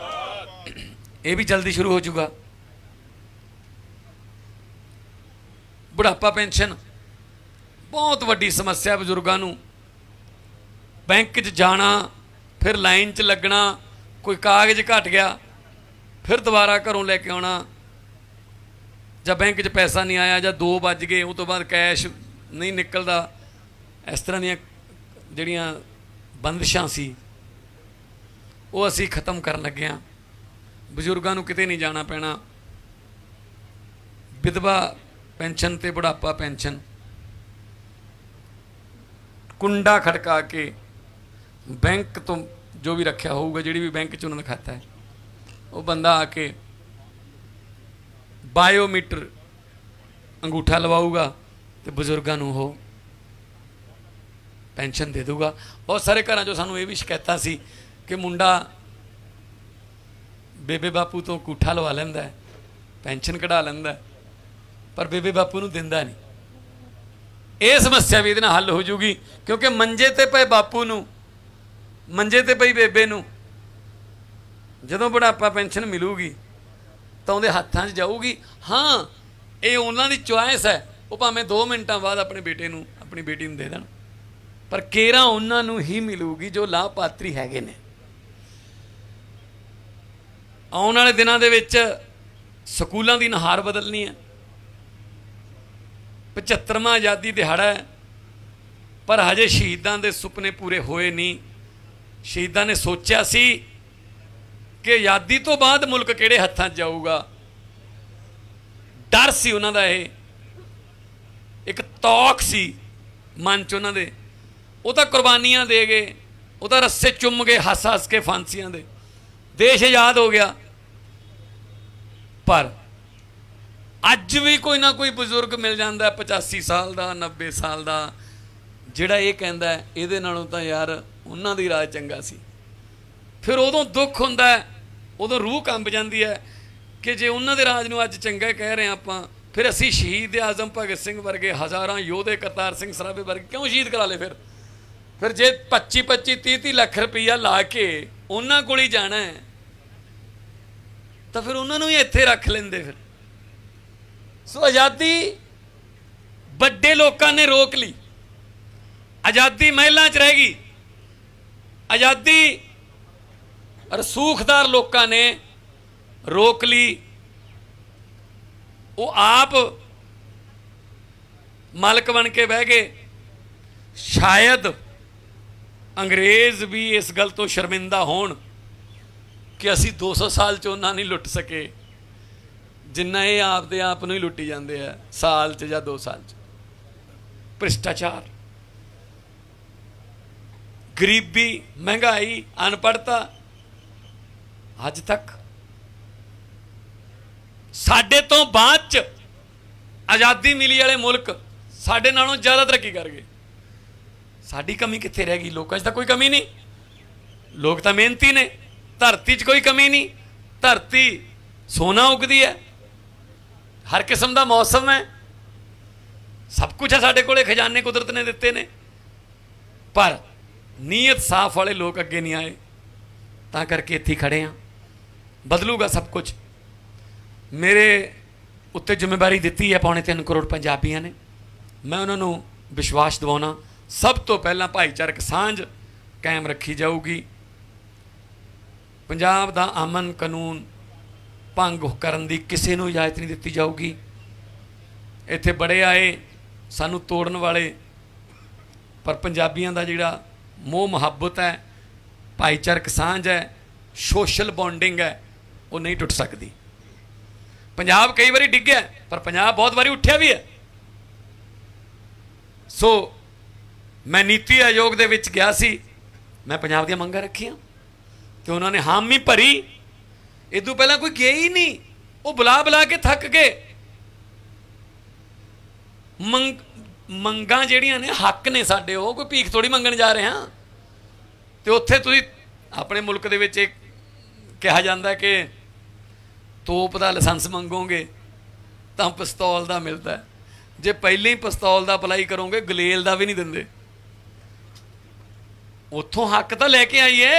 ਇਹ ਵੀ ਜਲਦੀ ਸ਼ੁਰੂ ਹੋ ਜਾਊਗਾ। ਬੁਢਾਪਾ ਪੈਨਸ਼ਨ ਬਹੁਤ ਵੱਡੀ ਸਮੱਸਿਆ ਬਜ਼ੁਰਗਾਂ ਨੂੰ। ਬੈਂਕ 'ਚ ਜਾਣਾ, ਫਿਰ ਲਾਈਨ 'ਚ ਲੱਗਣਾ, ਕੋਈ ਕਾਗਜ਼ ਘਟ ਗਿਆ ਫਿਰ ਦੁਬਾਰਾ ਘਰੋਂ ਲੈ ਕੇ ਆਉਣਾ, ਜਾਂ ਬੈਂਕ 'ਚ ਪੈਸਾ ਨਹੀਂ ਆਇਆ, ਜਾਂ 2 ਵੱਜ ਗਏ ਉਹ ਤੋਂ ਬਾਅਦ ਕੈਸ਼ ਨਹੀਂ ਨਿਕਲਦਾ। ਇਸ ਤਰ੍ਹਾਂ ਦੀਆਂ ਜਿਹੜੀਆਂ ਬੰਦਿਸ਼ਾਂ ਸੀ ਉਹ ਅਸੀਂ ਖ਼ਤਮ ਕਰਨ ਲੱਗੇ ਹਾਂ। ਬਜ਼ੁਰਗਾਂ ਨੂੰ ਕਿਤੇ ਨਹੀਂ ਜਾਣਾ ਪੈਣਾ। ਵਿਧਵਾ ਪੈਨਸ਼ਨ ਤੇ ਬੁਢਾਪਾ ਪੈਨਸ਼ਨ ਕੁੰਡਾ ਖੜਕਾ ਕੇ ਬੈਂਕ ਤੋਂ ਜੋ ਵੀ ਰੱਖਿਆ ਹੋਊਗਾ, ਜਿਹੜੀ ਵੀ ਬੈਂਕ 'ਚ ਉਹਨਾਂ ਦਾ ਖਾਤਾ ਹੈ, ਉਹ ਬੰਦਾ ਆ ਕੇ ਬਾਇਓਮੀਟਰ ਅੰਗੂਠਾ ਲਵਾਊਗਾ ਤੇ ਬਜ਼ੁਰਗਾਂ ਨੂੰ ਉਹ ਪੈਨਸ਼ਨ ਦੇ ਦੂਗਾ। ਬਹੁਤ ਸਾਰੇ ਘਰਾਂ 'ਚੋਂ ਸਾਨੂੰ ਇਹ ਵੀ ਸ਼ਿਕਾਇਤਾਂ ਸੀ ਕਿ ਮੁੰਡਾ ਬੇਬੇ ਬਾਪੂ ਤੋਂ ਅੰਗੂਠਾ ਲਵਾ ਲੈਂਦਾ ਹੈ, ਪੈਨਸ਼ਨ ਕਢਾ ਲੈਂਦਾ, ਪਰ ਬੇਬੇ ਬਾਪੂ ਨੂੰ ਦਿੰਦਾ ਨਹੀਂ। ਇਹ ਸਮੱਸਿਆ ਵੀ ਇਹਦੇ ਨਾਲ ਹੱਲ ਹੋ ਜੂਗੀ, ਕਿਉਂਕਿ ਮੰਜੇ ਤੇ ਪਏ ਬਾਪੂ ਨੂੰ, ਮੰਜੇ ਤੇ ਪਈ ਬੇਬੇ ਨੂੰ ਜਦੋਂ ਬੁਢਾਪਾ ਪੈਨਸ਼ਨ ਮਿਲੂਗੀ ਤਾਂ ਉਹਦੇ ਹੱਥਾਂ 'ਚ ਜਾਊਗੀ। ਹਾਂ, ਇਹ ਉਹਨਾਂ ਦੀ ਚੁਆਇਸ ਹੈ, ਉਹ ਭਾਵੇਂ 2 ਮਿੰਟਾਂ ਬਾਅਦ ਆਪਣੇ ਬੇਟੇ ਨੂੰ, ਆਪਣੀ ਬੇਟੀ ਨੂੰ ਦੇ ਦੇਣ, ਪਰ ਕੇਰਾਂ ਉਹਨਾਂ ਨੂੰ ਹੀ ਮਿਲੂਗੀ ਜੋ ਲਾਭਪਾਤਰੀ ਹੈਗੇ ਨੇ। ਆਉਣ ਵਾਲੇ ਦਿਨਾਂ ਦੇ ਵਿੱਚ ਸਕੂਲਾਂ ਦੀ ਨੁਹਾਰ ਬਦਲਣੀ ਹੈ। 75ਵਾਂ ਆਜ਼ਾਦੀ ਦਿਹਾੜਾ ਹੈ, ਪਰ ਹਜੇ ਸ਼ਹੀਦਾਂ ਦੇ ਸੁਪਨੇ ਪੂਰੇ ਹੋਏ ਨਹੀਂ। ਸ਼ਹੀਦਾਂ ਨੇ ਸੋਚਿਆ ਸੀ ਕਿ ਆਜ਼ਾਦੀ ਤੋਂ ਬਾਅਦ ਮੁਲਕ ਕਿਹੜੇ ਹੱਥਾਂ 'ਚ ਜਾਊਗਾ। ਡਰ ਸੀ ਉਹਨਾਂ ਦਾ, ਇਹ ਇੱਕ ਤੌਕ ਸੀ ਮਨ 'ਚ ਉਹਨਾਂ ਦੇ। ਉਹ ਤਾਂ ਕੁਰਬਾਨੀਆਂ ਦੇ ਗਏ, ਉਹ ਤਾਂ ਰੱਸੇ ਚੁੰਮ ਗਏ ਹੱਸ ਹੱਸ ਕੇ ਫਾਂਸੀਆਂ ਦੇ, ਦੇਸ਼ ਆਜ਼ਾਦ ਹੋ ਗਿਆ। ਪਰ ਅੱਜ ਵੀ ਕੋਈ ਨਾ ਕੋਈ ਬਜ਼ੁਰਗ ਮਿਲ ਜਾਂਦਾ 85 ਸਾਲ ਦਾ, 90 ਸਾਲ ਦਾ, ਜਿਹੜਾ ਇਹ ਕਹਿੰਦਾ ਇਹਦੇ ਨਾਲੋਂ ਤਾਂ ਯਾਰ ਉਹਨਾਂ ਦੀ ਰਾਜ ਚੰਗਾ ਸੀ। ਫਿਰ ਉਦੋਂ ਦੁੱਖ ਹੁੰਦਾ, ਉਦੋਂ ਰੂਹ ਕੰਬ ਜਾਂਦੀ ਹੈ ਕਿ ਜੇ ਉਹਨਾਂ ਦੇ ਰਾਜ ਨੂੰ ਅੱਜ ਚੰਗਾ ਕਹਿ ਰਹੇ ਆਪਾਂ, ਫਿਰ ਅਸੀਂ ਸ਼ਹੀਦ ਆਜ਼ਮ ਭਗਤ ਸਿੰਘ ਵਰਗੇ ਹਜ਼ਾਰਾਂ ਯੋਧੇ, ਕਰਤਾਰ ਸਿੰਘ ਸਰਾਭੇ ਵਰਗੇ ਕਿਉਂ ਸ਼ਹੀਦ ਕਰਾ ਲਏ? ਫਿਰ ਫਿਰ ਜੇ 25 30 ਲੱਖ ਰੁਪਈਆ ਲਾ ਕੇ ਉਹਨਾਂ ਕੋਲ ਹੀ ਜਾਣਾ ਹੈ ਤਾਂ ਫਿਰ ਉਹਨਾਂ ਨੂੰ ਹੀ ਇੱਥੇ ਰੱਖ ਲੈਂਦੇ। ਫਿਰ ਸੋ ਆਜ਼ਾਦੀ ਵੱਡੇ ਲੋਕਾਂ ਨੇ ਰੋਕ ਲਈ, ਆਜ਼ਾਦੀ ਮਹਿਲਾਂ 'ਚ ਰਹਿ ਗਈ, ਆਜ਼ਾਦੀ ਰਸੂਖਦਾਰ ਲੋਕਾਂ ਨੇ ਰੋਕ ਲਈ। ਉਹ ਆਪ ਮਾਲਕ ਬਣ ਕੇ ਬਹਿ ਗਏ। ਸ਼ਾਇਦ ਅੰਗਰੇਜ਼ ਵੀ ਇਸ ਗੱਲ ਤੋਂ ਸ਼ਰਮਿੰਦਾ ਹੋਣ ਕਿ ਅਸੀਂ 200 ਸਾਲ 'ਚ ਉਹਨਾਂ ਨਹੀਂ ਲੁੱਟ ਸਕੇ ਜਿੰਨਾ ਇਹ ਆਪਦੇ ਆਪ ਨੂੰ ਹੀ ਲੁੱਟੀ ਜਾਂਦੇ ਆ ਸਾਲ 'ਚ ਜਾਂ 2 ਸਾਲ 'ਚ। ਭ੍ਰਿਸ਼ਟਾਚਾਰ, ਗਰੀਬੀ, ਮਹਿੰਗਾਈ, ਅਨਪੜ੍ਹਤਾ, ਅੱਜ ਤੱਕ ਸਾਡੇ ਤੋਂ ਬਾਅਦ 'ਚ ਆਜ਼ਾਦੀ ਮਿਲੀ ਵਾਲੇ ਮੁਲਕ ਸਾਡੇ ਨਾਲੋਂ ਜ਼ਿਆਦਾ ਤਰੱਕੀ ਕਰ ਗਏ। ਸਾਡੀ ਕਮੀ ਕਿੱਥੇ ਰਹਿ ਗਈ? ਲੋਕਾਂ 'ਚ ਤਾਂ ਕੋਈ ਕਮੀ ਨਹੀਂ, ਲੋਕ ਤਾਂ ਮਿਹਨਤੀ ਨੇ, ਧਰਤੀ 'ਚ ਕੋਈ ਕਮੀ ਨਹੀਂ, ਧਰਤੀ ਸੋਨਾ ਉਗਦੀ ਹੈ, ਹਰ ਕਿਸਮ ਦਾ ਮੌਸਮ ਹੈ, ਸਭ ਕੁਝ ਹੈ ਸਾਡੇ ਕੋਲੇ, ਖਜ਼ਾਨੇ ਕੁਦਰਤ ਨੇ ਦਿੱਤੇ ਨੇ। ਪਰ ਨੀਅਤ ਸਾਫ਼ ਵਾਲੇ ਲੋਕ ਅੱਗੇ ਨਹੀਂ ਆਏ, ਤਾਂ ਕਰਕੇ ਇੱਥੇ ਖੜੇ ਹਾਂ। ਬਦਲੂਗਾ ਸਭ ਕੁਝ। ਮੇਰੇ ਉੱਤੇ ਜ਼ਿੰਮੇਵਾਰੀ ਦਿੱਤੀ ਹੈ 3.25 ਕਰੋੜ ਪੰਜਾਬੀਆਂ ਨੇ। ਮੈਂ ਉਹਨਾਂ ਨੂੰ ਵਿਸ਼ਵਾਸ ਦਿਵਾਉਣਾ, ਸਭ ਤੋਂ ਪਹਿਲਾਂ ਭਾਈਚਾਰਕ ਸਾਂਝ ਕਾਇਮ ਰੱਖੀ ਜਾਊਗੀ। ਪੰਜਾਬ ਦਾ ਅਮਨ ਕਾਨੂੰਨ ਭੰਗ ਕਰਨ ਦੀ ਕਿਸੇ ਨੂੰ ਇਜਾਜ਼ਤ ਨਹੀਂ ਦਿੱਤੀ ਜਾਊਗੀ। ਇੱਥੇ ਬੜੇ ਆਏ ਸਾਨੂੰ ਤੋੜਨ ਵਾਲੇ, ਪਰ ਪੰਜਾਬੀਆਂ ਦਾ ਜਿਹੜਾ ਮੋਹ ਮੁਹੱਬਤ ਹੈ, ਭਾਈਚਾਰਕ ਸਾਂਝ ਹੈ, ਸੋਸ਼ਲ ਬੌਂਡਿੰਗ ਹੈ, ਉਹ ਨਹੀਂ ਟੁੱਟ ਸਕਦੀ। ਪੰਜਾਬ ਕਈ ਵਾਰੀ ਡਿੱਗਿਆ, ਪਰ ਪੰਜਾਬ ਬਹੁਤ ਵਾਰੀ ਉੱਠਿਆ ਵੀ ਹੈ। ਸੋ ਮੈਂ ਨੀਤੀ ਆਯੋਗ ਦੇ ਵਿੱਚ ਗਿਆ ਸੀ, ਮੈਂ ਪੰਜਾਬ ਦੀਆਂ ਮੰਗਾਂ ਰੱਖੀਆਂ ਤੇ ਉਹਨਾਂ ਨੇ ਹਾਮੀ ਭਰੀ। ਇਦੋਂ ਪਹਿਲਾਂ ਕੋਈ ਗਿਆ ਹੀ ਨਹੀਂ, ਉਹ ਬੁਲਾ ਕੇ ਥੱਕ ਗਏ। ਮੰਗਾਂ ਜਿਹੜੀਆਂ ਨੇ ਹੱਕ ਨੇ ਸਾਡੇ, ਉਹ ਕੋਈ ਭੀਖ ਥੋੜੀ ਮੰਗਣ ਜਾ ਰਹੇ ਹਾਂ। ਤੇ ਉੱਥੇ ਤੁਸੀਂ ਆਪਣੇ ਮੁਲਕ ਦੇ ਵਿੱਚ ਇੱਕ ਕਿਹਾ ਜਾਂਦਾ ਕਿ ਤੋਪ ਦਾ ਲਾਇਸੈਂਸ ਮੰਗੋਗੇ ਤਾਂ ਪਿਸਤੌਲ ਦਾ ਮਿਲਦਾ, ਜੇ ਪਹਿਲਾਂ ਹੀ ਪਿਸਤੌਲ ਦਾ ਅਪਲਾਈ ਕਰੋਗੇ ਗਲੇਲ ਦਾ ਵੀ ਨਹੀਂ ਦਿੰਦੇ। ਉੱਥੋਂ ਹੱਕ ਤਾਂ ਲੈ ਕੇ ਆਈਏ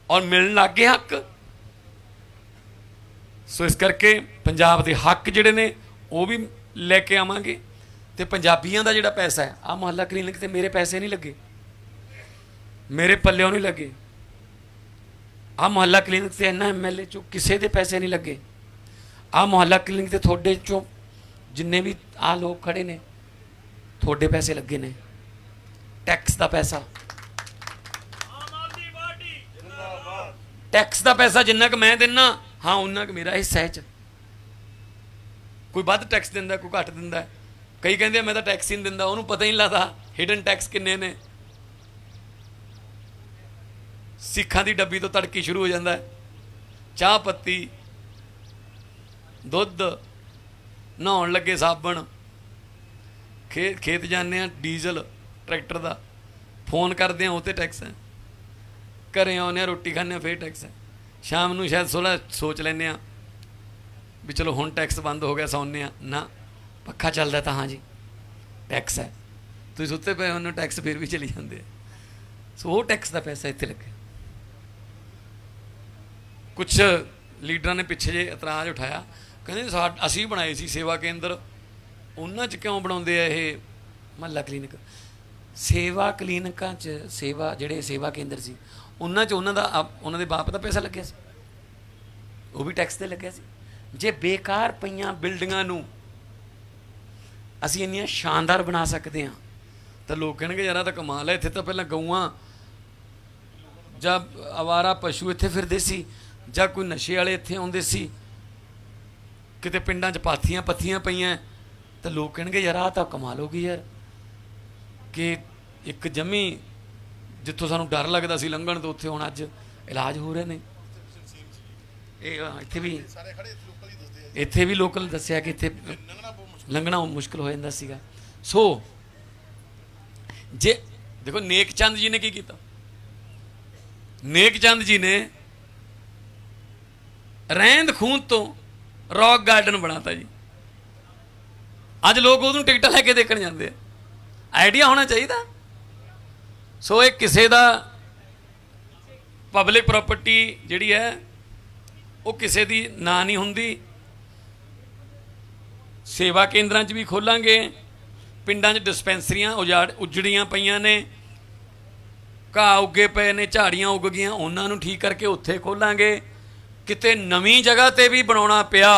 ਔਰ ਮਿਲਣ ਲੱਗ ਗਏ ਹੱਕ। ਸੋ ਇਸ ਕਰਕੇ ਪੰਜਾਬ ਦੇ ਹੱਕ ਜਿਹੜੇ ਨੇ ਉਹ ਵੀ ਲੈ ਕੇ ਆਵਾਂਗੇ। ਤੇ ਪੰਜਾਬੀਆਂ ਦਾ ਜਿਹੜਾ ਪੈਸਾ ਹੈ, ਆਹ ਮੁਹੱਲਾ ਕਲੀਨਿਕ ਤੇ ਮੇਰੇ ਪੈਸੇ ਨਹੀਂ ਲੱਗੇ, ਮੇਰੇ ਪੱਲਿਓਂ ਨਹੀਂ ਲੱਗੇ। ਆਹ ਮੁਹੱਲਾ ਕਲੀਨਿਕ ਤੇ ਇੰਨਾ MLA ਚੋਂ ਕਿਸੇ ਦੇ ਪੈਸੇ ਨਹੀਂ ਲੱਗੇ। ਆਹ ਮੁਹੱਲਾ ਕਲੀਨਿਕ ਤੇ ਤੁਹਾਡੇ ਚੋਂ ਜਿੰਨੇ ਵੀ ਆਹ ਲੋਕ ਖੜੇ ਨੇ, ਤੁਹਾਡੇ ਪੈਸੇ ਲੱਗੇ ਨੇ, ਟੈਕਸ ਦਾ ਪੈਸਾ। ਟੈਕਸ ਦਾ ਪੈਸਾ ਜਿੰਨਾ ਕੁ ਮੈਂ ਦਿੰਦਾ, ਹਾਂ ਉਹਨਾਂ ਕੁ ਮੇਰਾ ਹਿੱਸਾ ਹੈ। ਕੋਈ ਵੱਧ ਟੈਕਸ ਦਿੰਦਾ, ਕੋਈ ਘੱਟ ਦਿੰਦਾ। ਕਈ ਕਹਿੰਦੇ ਮੈਂ ਤਾਂ ਟੈਕਸ ਹੀ ਨਹੀਂ ਦਿੰਦਾ, ਉਹਨੂੰ ਪਤਾ ਹੀ ਨਹੀਂ ਲੱਗਦਾ ਹਿਡਨ ਟੈਕਸ ਕਿੰਨੇ ਨੇ। ਸਿੱਖਾਂ ਦੀ ਡੱਬੀ ਤੋਂ ਤੜਕੀ ਸ਼ੁਰੂ ਹੋ ਜਾਂਦਾ, ਚਾਹ ਪੱਤੀ, ਦੁੱਧ, ਨਹਾਉਣ ਲੱਗੇ ਸਾਬਣ, ਖੇਤ ਜਾਂਦੇ ਆ ਡੀਜ਼ਲ ਟਰੈਕਟਰ ਦਾ, ਫੋਨ ਕਰਦੇ ਆ ਉਹ 'ਤੇ ਟੈਕਸ ਹੈ, ਘਰੇ ਆਉਂਦੇ ਆ ਰੋਟੀ ਖਾਂਦੇ ਆ ਫੇਰ ਟੈਕਸ ਹੈ, ਸ਼ਾਮ ਨੂੰ ਸ਼ਾਇਦ ਸੋਚ ਲੈਂਦੇ ਆ ਵੀ ਚਲੋ ਹੁਣ ਟੈਕਸ ਬੰਦ ਹੋ ਗਿਆ, ਸੌਂਦੇ ਆ, ਨਾ ਪੱਖਾ ਚੱਲਦਾ ਤਾਂ ਹਾਂ ਜੀ ਟੈਕਸ ਹੈ, ਤੁਸੀਂ ਸੁੱਤੇ ਪਏ ਉਹਨੂੰ ਟੈਕਸ ਫਿਰ ਵੀ ਚਲੀ ਜਾਂਦੇ ਆ। ਸੋ ਉਹ ਟੈਕਸ ਦਾ ਪੈਸਾ ਇੱਥੇ ਲੱਗਿਆ। ਕੁਛ ਲੀਡਰਾਂ ਨੇ ਪਿੱਛੇ ਜੇ ਇਤਰਾਜ਼ ਉਠਾਇਆ, ਕਹਿੰਦੇ ਅਸੀਂ ਬਣਾਏ ਸੀ ਸੇਵਾ ਕੇਂਦਰ, ਉਹਨਾਂ 'ਚ ਕਿਉਂ ਬਣਾਉਂਦੇ ਆ ਇਹ ਮੁਹੱਲਾ ਕਲੀਨਿਕ? ਸੇਵਾ ਕਲੀਨਿਕਾਂ 'ਚ ਜਿਹੜੇ ਸੇਵਾ ਕੇਂਦਰ ਸੀ ਉਹਨਾਂ 'ਚ ਉਹਨਾਂ ਦੇ ਬਾਪ ਦਾ ਪੈਸਾ ਲੱਗਿਆ ਸੀ, ਉਹ ਵੀ ਟੈਕਸ 'ਤੇ ਲੱਗਿਆ ਸੀ। ਜੇ ਬੇਕਾਰ ਪਈਆਂ ਬਿਲਡਿੰਗਾਂ ਨੂੰ ਅਸੀਂ ਇੰਨੀਆਂ ਸ਼ਾਨਦਾਰ ਬਣਾ ਸਕਦੇ ਹਾਂ ਤਾਂ ਲੋਕ ਕਹਿਣਗੇ ਯਾਰ ਤਾਂ ਕਮਾਲ ਹੈ, ਇੱਥੇ ਤਾਂ ਪਹਿਲਾਂ ਗਊਆਂ ਜਾਂ ਅਵਾਰਾ ਪਸ਼ੂ ਇੱਥੇ ਫਿਰਦੇ ਸੀ, ਜਾਂ ਕੋਈ ਨਸ਼ੇ ਵਾਲੇ ਇੱਥੇ ਆਉਂਦੇ ਸੀ, ਕਿਤੇ ਪਿੰਡਾਂ 'ਚ ਪਾਥੀਆਂ ਪੱਥੀਆਂ ਪਈਆਂ, ਤਾਂ ਲੋਕ ਕਹਿਣਗੇ ਯਾਰ ਆਹ ਤਾਂ ਕਮਾਲ ਹੋ ਗਈ ਯਾਰ, ਕਿ ਇੱਕ ਜਮੀ ਜਿੱਥੋਂ ਸਾਨੂੰ ਡਰ ਲੱਗਦਾ ਸੀ ਲੰਘਣ ਤੋਂ, ਉੱਥੇ ਹੁਣ ਅੱਜ ਇਲਾਜ ਹੋ ਰਹੇ ਨੇ। ਇਹ ਇੱਥੇ ਵੀ ਲੋਕਲ ਦੱਸਿਆ ਕਿ ਇੱਥੇ ਲੰਘਣਾ ਮੁਸ਼ਕਿਲ ਹੋ ਜਾਂਦਾ ਸੀਗਾ। ਸੋ ਜੇ ਦੇਖੋ ਨੇਕ ਚੰਦ ਜੀ ਨੇ ਕੀ ਕੀਤਾ, ਨੇਕ ਚੰਦ ਜੀ ਨੇ ਰਹਿੰਦ ਖੂੰਦ ਤੋਂ ਰੌਕ ਗਾਰਡਨ ਬਣਾਤਾ ਜੀ। ਅੱਜ ਲੋਕ ਉਹਨੂੰ ਟਿਕਟਾਂ ਲੈ ਕੇ ਦੇਖਣ ਜਾਂਦੇ ਆ। ਆਈਡੀਆ ਹੋਣਾ ਚਾਹੀਦਾ। ਸੋ ਇਹ ਕਿਸੇ ਦਾ ਪਬਲਿਕ ਪ੍ਰਾਪਰਟੀ ਜਿਹੜੀ ਹੈ ਉਹ ਕਿਸੇ ਦੀ ਨਾ ਨਹੀਂ ਹੁੰਦੀ। ਸੇਵਾ ਕੇਂਦਰਾਂ 'ਚ ਵੀ ਖੋਲਾਂਗੇ, ਪਿੰਡਾਂ 'ਚ ਡਿਸਪੈਂਸਰੀਆਂ ਉਜੜੀਆਂ ਪਈਆਂ ਨੇ, ਘਾਹ ਉੱਗੇ ਪਏ ਨੇ, ਝਾੜੀਆਂ ਉੱਗ ਗਈਆਂ, ਉਹਨਾਂ ਨੂੰ ਠੀਕ ਕਰਕੇ ਉੱਥੇ ਖੋਲਾਂਗੇ। ਕਿਤੇ ਨਵੀਂ ਜਗ੍ਹਾ ਤੇ ਵੀ ਬਣਾਉਣਾ ਪਿਆ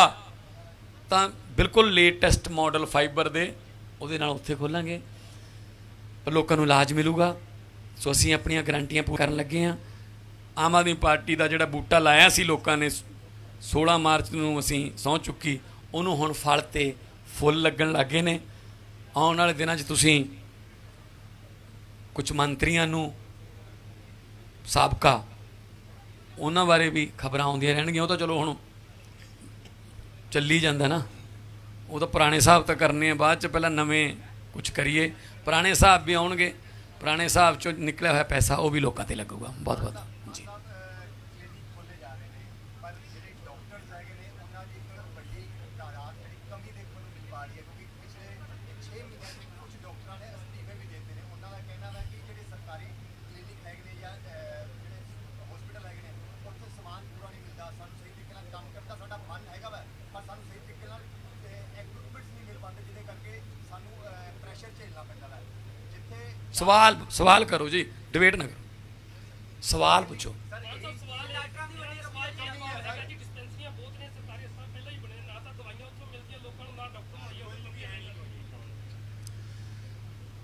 ਤਾਂ ਬਿਲਕੁਲ ਲੇਟੈਸਟ ਮਾਡਲ ਫਾਈਬਰ ਦੇ ਉਹਦੇ ਨਾਲ ਉੱਥੇ ਖੋਲਾਂਗੇ, ਪਰ ਲੋਕਾਂ ਨੂੰ ਇਲਾਜ ਮਿਲੂਗਾ। ਸੋ ਅਸੀਂ ਆਪਣੀਆਂ ਗਰੰਟੀਆਂ ਪੂਰੀਆਂ ਕਰਨ ਲੱਗੇ ਹਾਂ। ਆਮ ਆਦਮੀ ਪਾਰਟੀ ਦਾ ਜਿਹੜਾ ਬੂਟਾ ਲਾਇਆ ਸੀ ਲੋਕਾਂ ਨੇ 16 ਮਾਰਚ ਨੂੰ ਅਸੀਂ ਸਹੁੰ ਚੁੱਕੀ, ਉਹਨੂੰ ਹੁਣ ਫਲ ਤੇ ਫੁੱਲ ਲੱਗਣ ਲੱਗੇ ਨੇ। ਆਉਣ ਵਾਲੇ ਦਿਨਾਂ 'ਚ ਤੁਸੀਂ ਕੁਝ ਮੰਤਰੀਆਂ ਨੂੰ ਸਾਬਕਾ ਉਹਨਾਂ ਬਾਰੇ ਵੀ ਖਬਰਾਂ ਆਉਂਦੀਆਂ ਰਹਿਣਗੀਆਂ। ਉਹ ਤਾਂ ਚਲੋ ਹੁਣ ਚੱਲੀ ਜਾਂਦਾ ਨਾ, ਉਹ ਤਾਂ ਪੁਰਾਣੇ ਹਿਸਾਬ ਤਾਂ ਕਰਨੇ ਆ ਬਾਅਦ 'ਚ, ਪਹਿਲਾਂ ਨਵੇਂ ਕੁਝ ਕਰੀਏ। ਪੁਰਾਣੇ ਹਿਸਾਬ ਵੀ ਆਉਣਗੇ, ਪੁਰਾਣੇ ਹਿਸਾਬ 'ਚੋਂ ਨਿਕਲਿਆ ਹੋਇਆ ਪੈਸਾ ਉਹ ਵੀ ਲੋਕਾਂ 'ਤੇ ਲੱਗੂਗਾ। ਬਹੁਤ ਬਹੁਤ ਜੀ। सवाल करो जी, डिबेट ना करो, सवाल पूछो।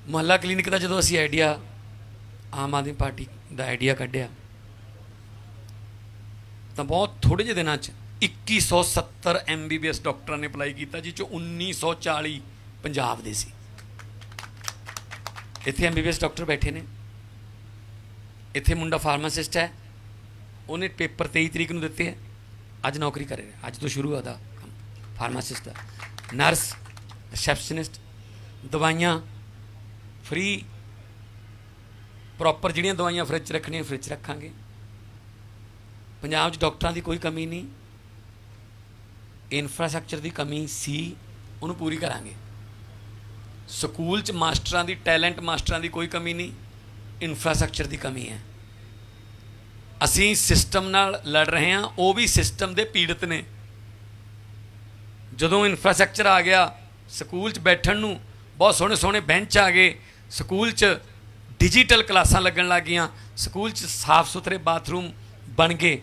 ਮੁਹੱਲਾ ਕਲੀਨਿਕ ਦਾ ਜਦੋਂ ਅਸੀਂ ਆਈਡੀਆ, ਆਮ ਆਦਮੀ ਪਾਰਟੀ ਦਾ ਆਈਡੀਆ ਕੱਢਿਆ ਤਾਂ ਬਹੁਤ ਥੋੜੇ ਜਿਹੇ ਦਿਨਾਂ 'ਚ 2170 MBBS ਡਾਕਟਰਾਂ ਨੇ ਅਪਲਾਈ ਕੀਤਾ, ਜਿਸ 'ਚੋਂ 1940 ਪੰਜਾਬ ਦੇ ਸੀ। ਇੱਥੇ MBBS ਡਾਕਟਰ ਬੈਠੇ ਨੇ। ਇੱਥੇ ਮੁੰਡਾ ਫਾਰਮਾਸਿਸਟ ਹੈ, ਉਹਨੇ ਪੇਪਰ 23 ਤਰੀਕ ਨੂੰ ਦਿੱਤੇ ਹੈ, ਅੱਜ ਨੌਕਰੀ ਕਰ ਰਿਹਾ, ਅੱਜ ਤੋਂ ਸ਼ੁਰੂ ਹੋਇਆ ਉਹਦਾ ਕੰਮ ਫਾਰਮਾਸਿਸਟ ਦਾ। ਨਰਸ, ਰਿਸੈਪਸ਼ਨਿਸਟ, ਦਵਾਈਆਂ ਫ੍ਰੀ, ਪ੍ਰੋਪਰ ਜਿਹੜੀਆਂ ਦਵਾਈਆਂ ਫਰਿੱਜ 'ਚ ਰੱਖਣੀਆਂ ਫਰਿੱਜ 'ਚ ਰੱਖਾਂਗੇ। ਪੰਜਾਬ 'ਚ ਡਾਕਟਰਾਂ ਦੀ ਕੋਈ ਕਮੀ ਨਹੀਂ, ਇਨਫਰਾਸਟਰਕਚਰ ਦੀ ਕਮੀ ਸੀ, ਉਹਨੂੰ ਪੂਰੀ ਕਰਾਂਗੇ। ਸਕੂਲ 'ਚ ਮਾਸਟਰਾਂ ਦੀ, ਟੈਲੈਂਟ ਮਾਸਟਰਾਂ ਦੀ ਕੋਈ ਕਮੀ ਨਹੀਂ, ਇਨਫਰਾਸਟਰਕਚਰ ਦੀ ਕਮੀ ਹੈ। ਅਸੀਂ ਸਿਸਟਮ ਨਾਲ ਲੜ ਰਹੇ ਹਾਂ, ਉਹ ਵੀ ਸਿਸਟਮ ਦੇ ਪੀੜਤ ਨੇ। ਜਦੋਂ ਇਨਫਰਾਸਟਰਕਚਰ ਆ ਗਿਆ, ਸਕੂਲ 'ਚ ਬੈਠਣ ਨੂੰ ਬਹੁਤ ਸੋਹਣੇ ਸੋਹਣੇ ਬੈਂਚ ਆ ਗਏ, ਸਕੂਲ 'ਚ ਡਿਜੀਟਲ ਕਲਾਸਾਂ ਲੱਗਣ ਲੱਗ ਗਈਆਂ, ਸਕੂਲ 'ਚ ਸਾਫ ਸੁਥਰੇ ਬਾਥਰੂਮ ਬਣ ਗਏ,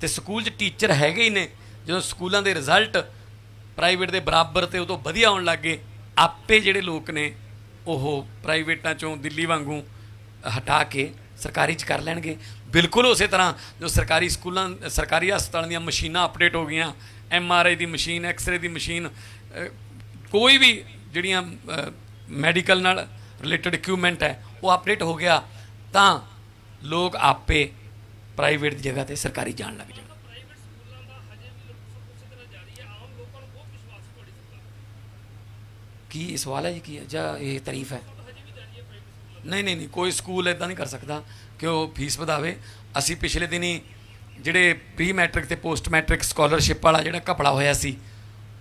ਤੇ ਸਕੂਲ 'ਚ ਟੀਚਰ ਹੈਗੇ ਹੀ ਨੇ। ਜਦੋਂ ਸਕੂਲਾਂ ਦੇ ਰਿਜ਼ਲਟ ਪ੍ਰਾਈਵੇਟ ਦੇ ਬਰਾਬਰ ਤੇ ਉਹ ਤੋਂ ਵਧੀਆ ਆਉਣ ਲੱਗ ਗਏ, ਆਪੇ ਜਿਹੜੇ ਲੋਕ ਨੇ ਉਹ ਪ੍ਰਾਈਵੇਟਾਂ 'ਚੋਂ ਦਿੱਲੀ ਵਾਂਗੂ ਹਟਾ ਕੇ ਸਰਕਾਰੀ 'ਚ ਕਰ ਲੈਣਗੇ। ਬਿਲਕੁਲ ਉਸੇ ਤਰ੍ਹਾਂ ਜੋ ਸਰਕਾਰੀ ਸਕੂਲਾਂ, ਸਰਕਾਰੀ ਹਸਪਤਾਲਾਂ ਦੀਆਂ ਮਸ਼ੀਨਾਂ ਅਪਡੇਟ ਹੋ ਗਈਆਂ, MRI ਦੀ ਮਸ਼ੀਨ, ਐਕਸਰੇ ਦੀ ਮਸ਼ੀਨ, ਕੋਈ ਵੀ ਜਿਹੜੀਆਂ ਮੈਡੀਕਲ ਨਾਲ ਰਿਲੇਟਡ ਇਕਵਿਪਮੈਂਟ ਹੈ ਉਹ ਅਪਡੇਟ ਹੋ ਗਿਆ, ਤਾਂ ਲੋਕ ਆਪੇ ਪ੍ਰਾਈਵੇਟ ਦੀ ਜਗ੍ਹਾ 'ਤੇ ਸਰਕਾਰੀ ਜਾਣ ਲੱਗ ਜਾਣ। ਕੀ ਸਵਾਲ ਹੈ ਜੀ, ਕੀ ਹੈ ਜਾਂ ਇਹ ਤਾਰੀਫ ਹੈ? ਨਹੀਂ, ਕੋਈ ਸਕੂਲ ਇੱਦਾਂ ਨਹੀਂ ਕਰ ਸਕਦਾ ਕਿ ਉਹ ਫੀਸ ਵਧਾਵੇ। ਅਸੀਂ ਪਿਛਲੇ ਦਿਨੀ ਜਿਹੜੇ ਪ੍ਰੀ ਮੈਟ੍ਰਿਕ ਤੇ ਪੋਸਟ ਮੈਟ੍ਰਿਕ ਸਕਾਲਰਸ਼ਿਪ ਵਾਲਾ ਜਿਹੜਾ ਘਪਲਾ ਹੋਇਆ ਸੀ,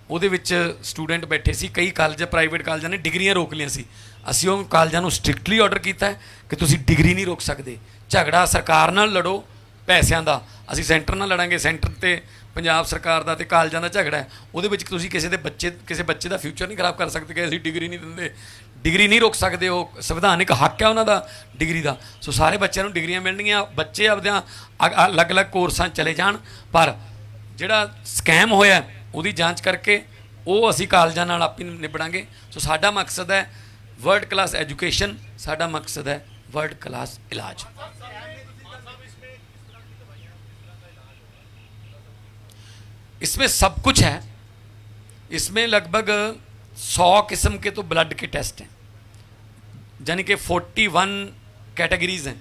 ਉਹਦੇ ਵਿੱਚ ਸਟੂਡੈਂਟ ਬੈਠੇ ਸੀ, ਕਈ ਕਾਲਜ, ਪ੍ਰਾਈਵੇਟ ਕਾਲਜਾਂ ਨੇ ਡਿਗਰੀਆਂ ਰੋਕ ਲਈਆਂ ਸੀ। ਅਸੀਂ ਉਹ ਕਾਲਜਾਂ ਨੂੰ ਸਟ੍ਰਿਕਟਲੀ ਆਰਡਰ ਕੀਤਾ ਕਿ ਤੁਸੀਂ ਡਿਗਰੀ ਨਹੀਂ ਰੋਕ ਸਕਦੇ। ਝਗੜਾ ਸਰਕਾਰ ਨਾਲ ਲੜੋ ਪੈਸਿਆਂ ਦਾ, ਅਸੀਂ ਸੈਂਟਰ ਨਾਲ ਲੜਾਂਗੇ। ਸੈਂਟਰ ਤੇ ਪੰਜਾਬ ਸਰਕਾਰ ਦਾ ਤੇ ਕਾਲਜਾਂ ਦਾ ਝਗੜਾ ਹੈ, ਉਹਦੇ ਵਿੱਚ ਤੁਸੀਂ ਕਿਸੇ ਬੱਚੇ ਦਾ ਫਿਊਚਰ ਨਹੀਂ ਖਰਾਬ ਕਰ ਸਕਦੇ ਕਿ ਅਸੀਂ ਡਿਗਰੀ ਨਹੀਂ ਦਿੰਦੇ, ਡਿਗਰੀ ਨਹੀਂ ਰੋਕ ਸਕਦੇ। ਉਹ ਸੰਵਿਧਾਨਿਕ ਹੱਕ ਹੈ ਉਹਨਾਂ ਦਾ ਡਿਗਰੀ ਦਾ। ਸੋ ਸਾਰੇ ਬੱਚਿਆਂ ਨੂੰ ਡਿਗਰੀਆਂ ਮਿਲਣਗੀਆਂ, ਬੱਚੇ ਆਪਦਿਆਂ ਅਲੱਗ-ਅਲੱਗ ਕੋਰਸਾਂ ਚਲੇ ਜਾਣ, ਪਰ ਜਿਹੜਾ ਸਕੈਮ ਹੋਇਆ ਉਹਦੀ ਜਾਂਚ ਕਰਕੇ ਉਹ ਅਸੀਂ ਕਾਲਜਾਂ ਨਾਲ ਆਪੇ ਨਿਬੜਾਂਗੇ। ਸੋ ਸਾਡਾ ਮਕਸਦ ਹੈ ਵਰਲਡ ਕਲਾਸ ਐਜੂਕੇਸ਼ਨ, ਸਾਡਾ ਮਕਸਦ ਹੈ वर्ल्ड क्लास इलाज। इसमें सब कुछ है, इसमें लगभग 100 किस्म के तो ब्लड के टेस्ट हैं, यानी कि 41 कैटेगरीज हैं।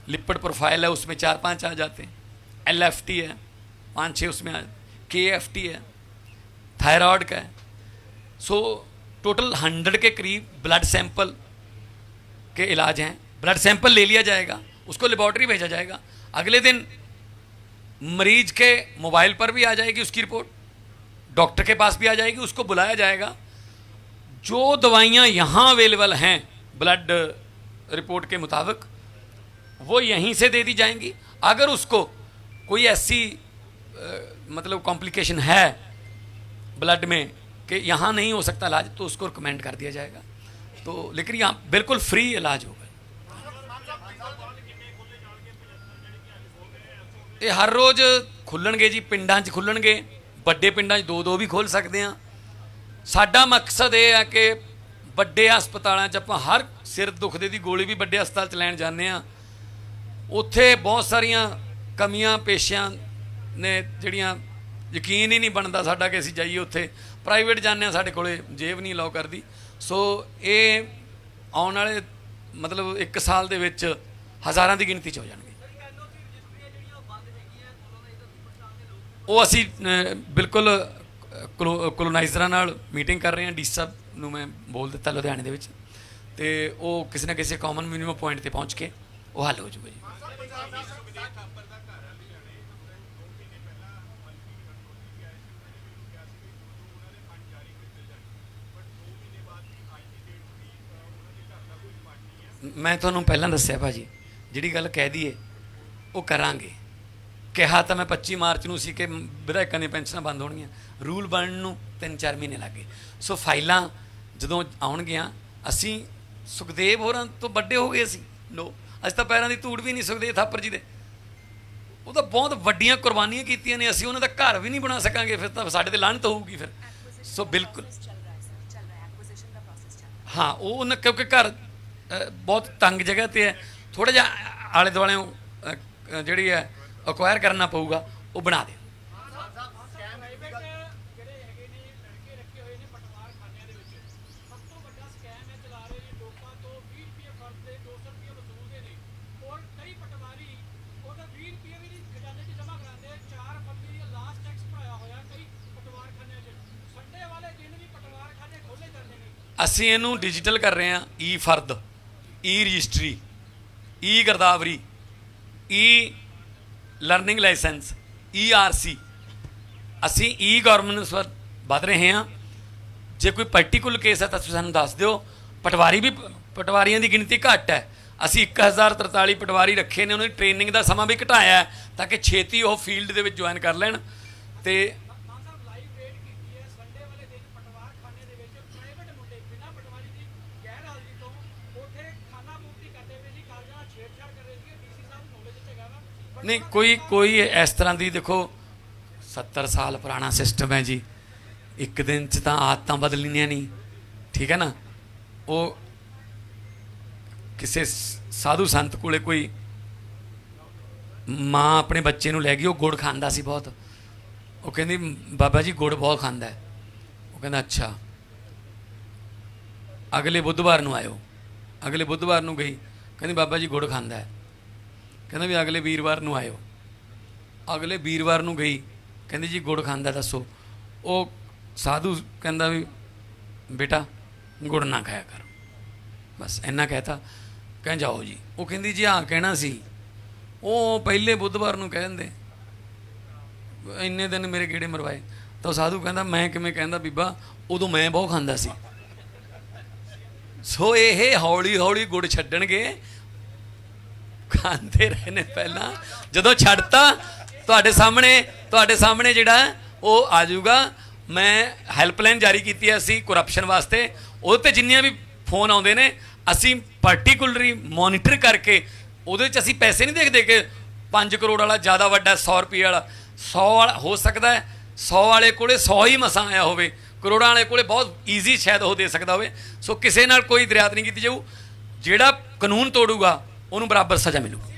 लिपिड प्रोफाइल है, उसमें 4-5 आ जाते हैं, LFT है 5-6 उसमें आ, KFT है, थायराइड का है। सो टोटल 100 के करीब ब्लड सैंपल के इलाज हैं। ब्लड सैंपल ले लिया जाएगा, उसको लेबॉर्ट्री भेजा जाएगा, अगले दिन मरीज के मोबाइल पर भी आ जाएगी उसकी रिपोर्ट, डॉक्टर के पास भी आ जाएगी, उसको बुलाया जाएगा। जो दवाइयाँ यहाँ अवेलेबल हैं ब्लड रिपोर्ट के मुताबिक वो यहीं से दे दी जाएंगी। अगर उसको कोई ऐसी मतलब कॉम्प्लिकेशन है ब्लड में कि यहाँ नहीं हो सकता इलाज, तो उसको रिकमेंड कर दिया जाएगा। तो लेकिन यहाँ बिल्कुल फ्री इलाज होगा। ये हर रोज़ खुलणगे जी, पिंडां 'च खुलणगे, ਵੱਡੇ ਪਿੰਡਾਂ 'ਚ ਦੋ ਵੀ ਖੋਲ ਸਕਦੇ ਹਾਂ। ਸਾਡਾ ਮਕਸਦ ਇਹ ਹੈ ਕਿ ਵੱਡੇ ਹਸਪਤਾਲਾਂ 'ਚ ਆਪਾਂ ਹਰ ਸਿਰ ਦੁਖਦੇ ਦੀ ਗੋਲੀ ਵੀ ਵੱਡੇ ਹਸਪਤਾਲ 'ਚ ਲੈਣ ਜਾਂਦੇ ਹਾਂ। ਉੱਥੇ ਬਹੁਤ ਸਾਰੀਆਂ ਕਮੀਆਂ ਪੇਸ਼ੀਆਂ ਨੇ ਜਿਹੜੀਆਂ ਯਕੀਨ ਹੀ ਨਹੀਂ ਬਣਦਾ ਸਾਡਾ ਕਿ ਅਸੀਂ ਜਾਈਏ ਉੱਥੇ। ਪ੍ਰਾਈਵੇਟ ਜਾਂਦੇ ਹਾਂ, ਸਾਡੇ ਕੋਲੇ ਜੇਬ ਨਹੀਂ ਅਲਾਓ ਕਰਦੀ। ਸੋ ਇਹ ਆਉਣ ਵਾਲੇ ਮਤਲਬ 1 ਸਾਲ ਦੇ ਵਿੱਚ ਹਜ਼ਾਰਾਂ ਦੀ ਗਿਣਤੀ 'ਚ ਹੋ ਜਾਣਗੇ। ਉਹ ਅਸੀਂ ਬਿਲਕੁਲ ਕੋਲੋਨਾਈਜ਼ਰਾਂ ਨਾਲ ਮੀਟਿੰਗ ਕਰ ਰਹੇ ਹਾਂ। ਡੀ ਸਾਹਿਬ ਨੂੰ ਮੈਂ ਬੋਲ ਦਿੱਤਾ ਲੁਧਿਆਣੇ ਦੇ ਵਿੱਚ, ਤੇ ਉਹ ਕਿਸੇ ਨਾ ਕਿਸੇ ਕਾਮਨ ਮਿਨੀਮਮ ਪੁਆਇੰਟ ਤੇ ਪਹੁੰਚ ਕੇ ਉਹ ਹੱਲ ਹੋ ਜਾਊਗਾ ਜੀ। ਮੈਂ ਤੁਹਾਨੂੰ ਪਹਿਲਾਂ ਦੱਸਿਆ ਭਾਜੀ, ਜਿਹੜੀ ਗੱਲ ਕਹਿ ਦਈਏ ਉਹ ਕਰਾਂਗੇ। ਕਿਹਾ ਤਾਂ ਮੈਂ 25 ਮਾਰਚ ਨੂੰ ਸੀ ਕਿ ਵਿਧਾਇਕਾਂ ਦੀਆਂ ਪੈਨਸ਼ਨਾਂ ਬੰਦ ਹੋਣਗੀਆਂ। ਰੂਲ ਬਣਨ ਨੂੰ 3-4 ਮਹੀਨੇ ਲੱਗ ਗਏ। ਸੋ ਫਾਈਲਾਂ ਜਦੋਂ ਆਉਣਗੀਆਂ, ਅਸੀਂ ਸੁਖਦੇਵ ਹੋਰਾਂ ਤੋਂ ਵੱਡੇ ਹੋ ਗਏ। ਅਸੀਂ ਅਸੀਂ ਤਾਂ ਪੈਰਾਂ ਦੀ ਧੂੜ ਵੀ ਨਹੀਂ ਸੁਖਦੇਵ ਥਾਪਰ ਜੀ ਦੇ। ਉਹ ਤਾਂ ਬਹੁਤ ਵੱਡੀਆਂ ਕੁਰਬਾਨੀਆਂ ਕੀਤੀਆਂ ਨੇ। ਅਸੀਂ ਉਹਨਾਂ ਦਾ ਘਰ ਵੀ ਨਹੀਂ ਬਣਾ ਸਕਾਂਗੇ, ਫਿਰ ਤਾਂ ਸਾਡੇ ਤੇ ਲਾਹਨਤ ਹੋਊਗੀ ਫਿਰ। ਸੋ ਬਿਲਕੁਲ ਹਾਂ, ਉਹ ਉਹਨਾਂ ਕਿਉਂਕਿ ਘਰ ਬਹੁਤ ਤੰਗ ਜਗ੍ਹਾ 'ਤੇ ਹੈ, ਥੋੜ੍ਹਾ ਜਿਹਾ ਆਲੇ ਦੁਆਲਿਓਂ ਜਿਹੜੀ ਹੈ ਅਕਵਾਇਰ ਕਰਨਾ ਪਊਗਾ, ਉਹ ਬਣਾ ਦੇ। ਅਸੀਂ ਇਹਨੂੰ ਡਿਜੀਟਲ ਕਰ ਰਹੇ ਹਾਂ। ਈ ਫਰਦ, ਈ ਰਜਿਸਟਰੀ, ਈ ਗਿਰਦਾਵਰੀ, ਈ ਲਰਨਿੰਗ ਲਾਇਸੈਂਸ, ERC। ਅਸੀਂ ਈ ਗਵਰਨੈਂਸ ਵੱਲ ਵੱਧ ਰਹੇ ਹਾਂ। ਜੇ ਕੋਈ ਪਾਰਟੀਕੂਲਰ ਕੇਸ ਹੈ ਤਾਂ ਤੁਸੀਂ ਸਾਨੂੰ ਦੱਸ ਦਿਓ। ਪਟਵਾਰੀਆਂ ਦੀ ਗਿਣਤੀ ਘੱਟ ਹੈ। ਅਸੀਂ 1043 ਪਟਵਾਰੀ ਰੱਖੇ ਨੇ। ਉਹਨਾਂ ਦੀ ਟ੍ਰੇਨਿੰਗ ਦਾ ਸਮਾਂ ਵੀ ਘਟਾਇਆ ਤਾਂ ਕਿ ਛੇਤੀ ਉਹ ਫੀਲਡ ਦੇ ਵਿੱਚ ਜੁਆਇਨ ਕਰ ਲੈਣ। ਤੇ नहीं कोई इस तरह की देखो 70 साल पुराना सिस्टम है जी। एक दिन च तां आदतां बदलनियां नहीं, ठीक है ना। वो किसी साधु संत कोले कोई माँ अपने बच्चे नूं लै गई, वो गुड़ खांदा सी बहुत। वो कहंदी बाबा जी गुड़ बहुत खांदा है। वो कहंदा अच्छा, अगले बुधवार नूं आयो। अगले बुधवार नूं गई, कहंदी बाबा जी गुड़ खांदा है। कहना भी अगले वीरवार नूं आयो। अगले वीरवार नूं गई, कहंदी जी गुड़ खांदा दसो। वो साधु कहंदा भी बेटा गुड़ ना खाया कर, बस इन्ना कहता। कह जाओ जी। वो कहंदी जी हाँ कहना सी, वो पहले बुधवार नूं कह दिंदे, इन्ने दिन मेरे गेड़े मरवाए। तो साधु कहंदा मैं किवें कहंदा बीबा, उदों मैं बहुत खांदा सी। सो ये हौली हौली गुड़ छड्डणगे, खाते रहे ने। पहला जदों छड्डता तुहाडे सामने जिहड़ा वो आ जाऊगा। मैं हैल्पलाइन जारी की है असी करप्शन वास्ते। उहदे ते जिन्नियां भी फोन आउंदे ने असी पार्टिकुलरली मॉनिटर करके उहदे च असी पैसे नहीं देखते कि 5 करोड़ वाला ज़्यादा वड्डा 100 रुपये वाला। 100 वाला हो सकता है, 100 वाले कोले 100 ही मसा आया होवे, करोड़ां वाले कोले बहुत ईजी शायद वो दे सकता होवे। सो किसी नाल कोई दरियात नहीं की जाऊ। जिहड़ा कानून तोड़ूगा ਉਹਨੂੰ ਬਰਾਬਰ ਸਜ਼ਾ ਮਿਲੂਗੀ।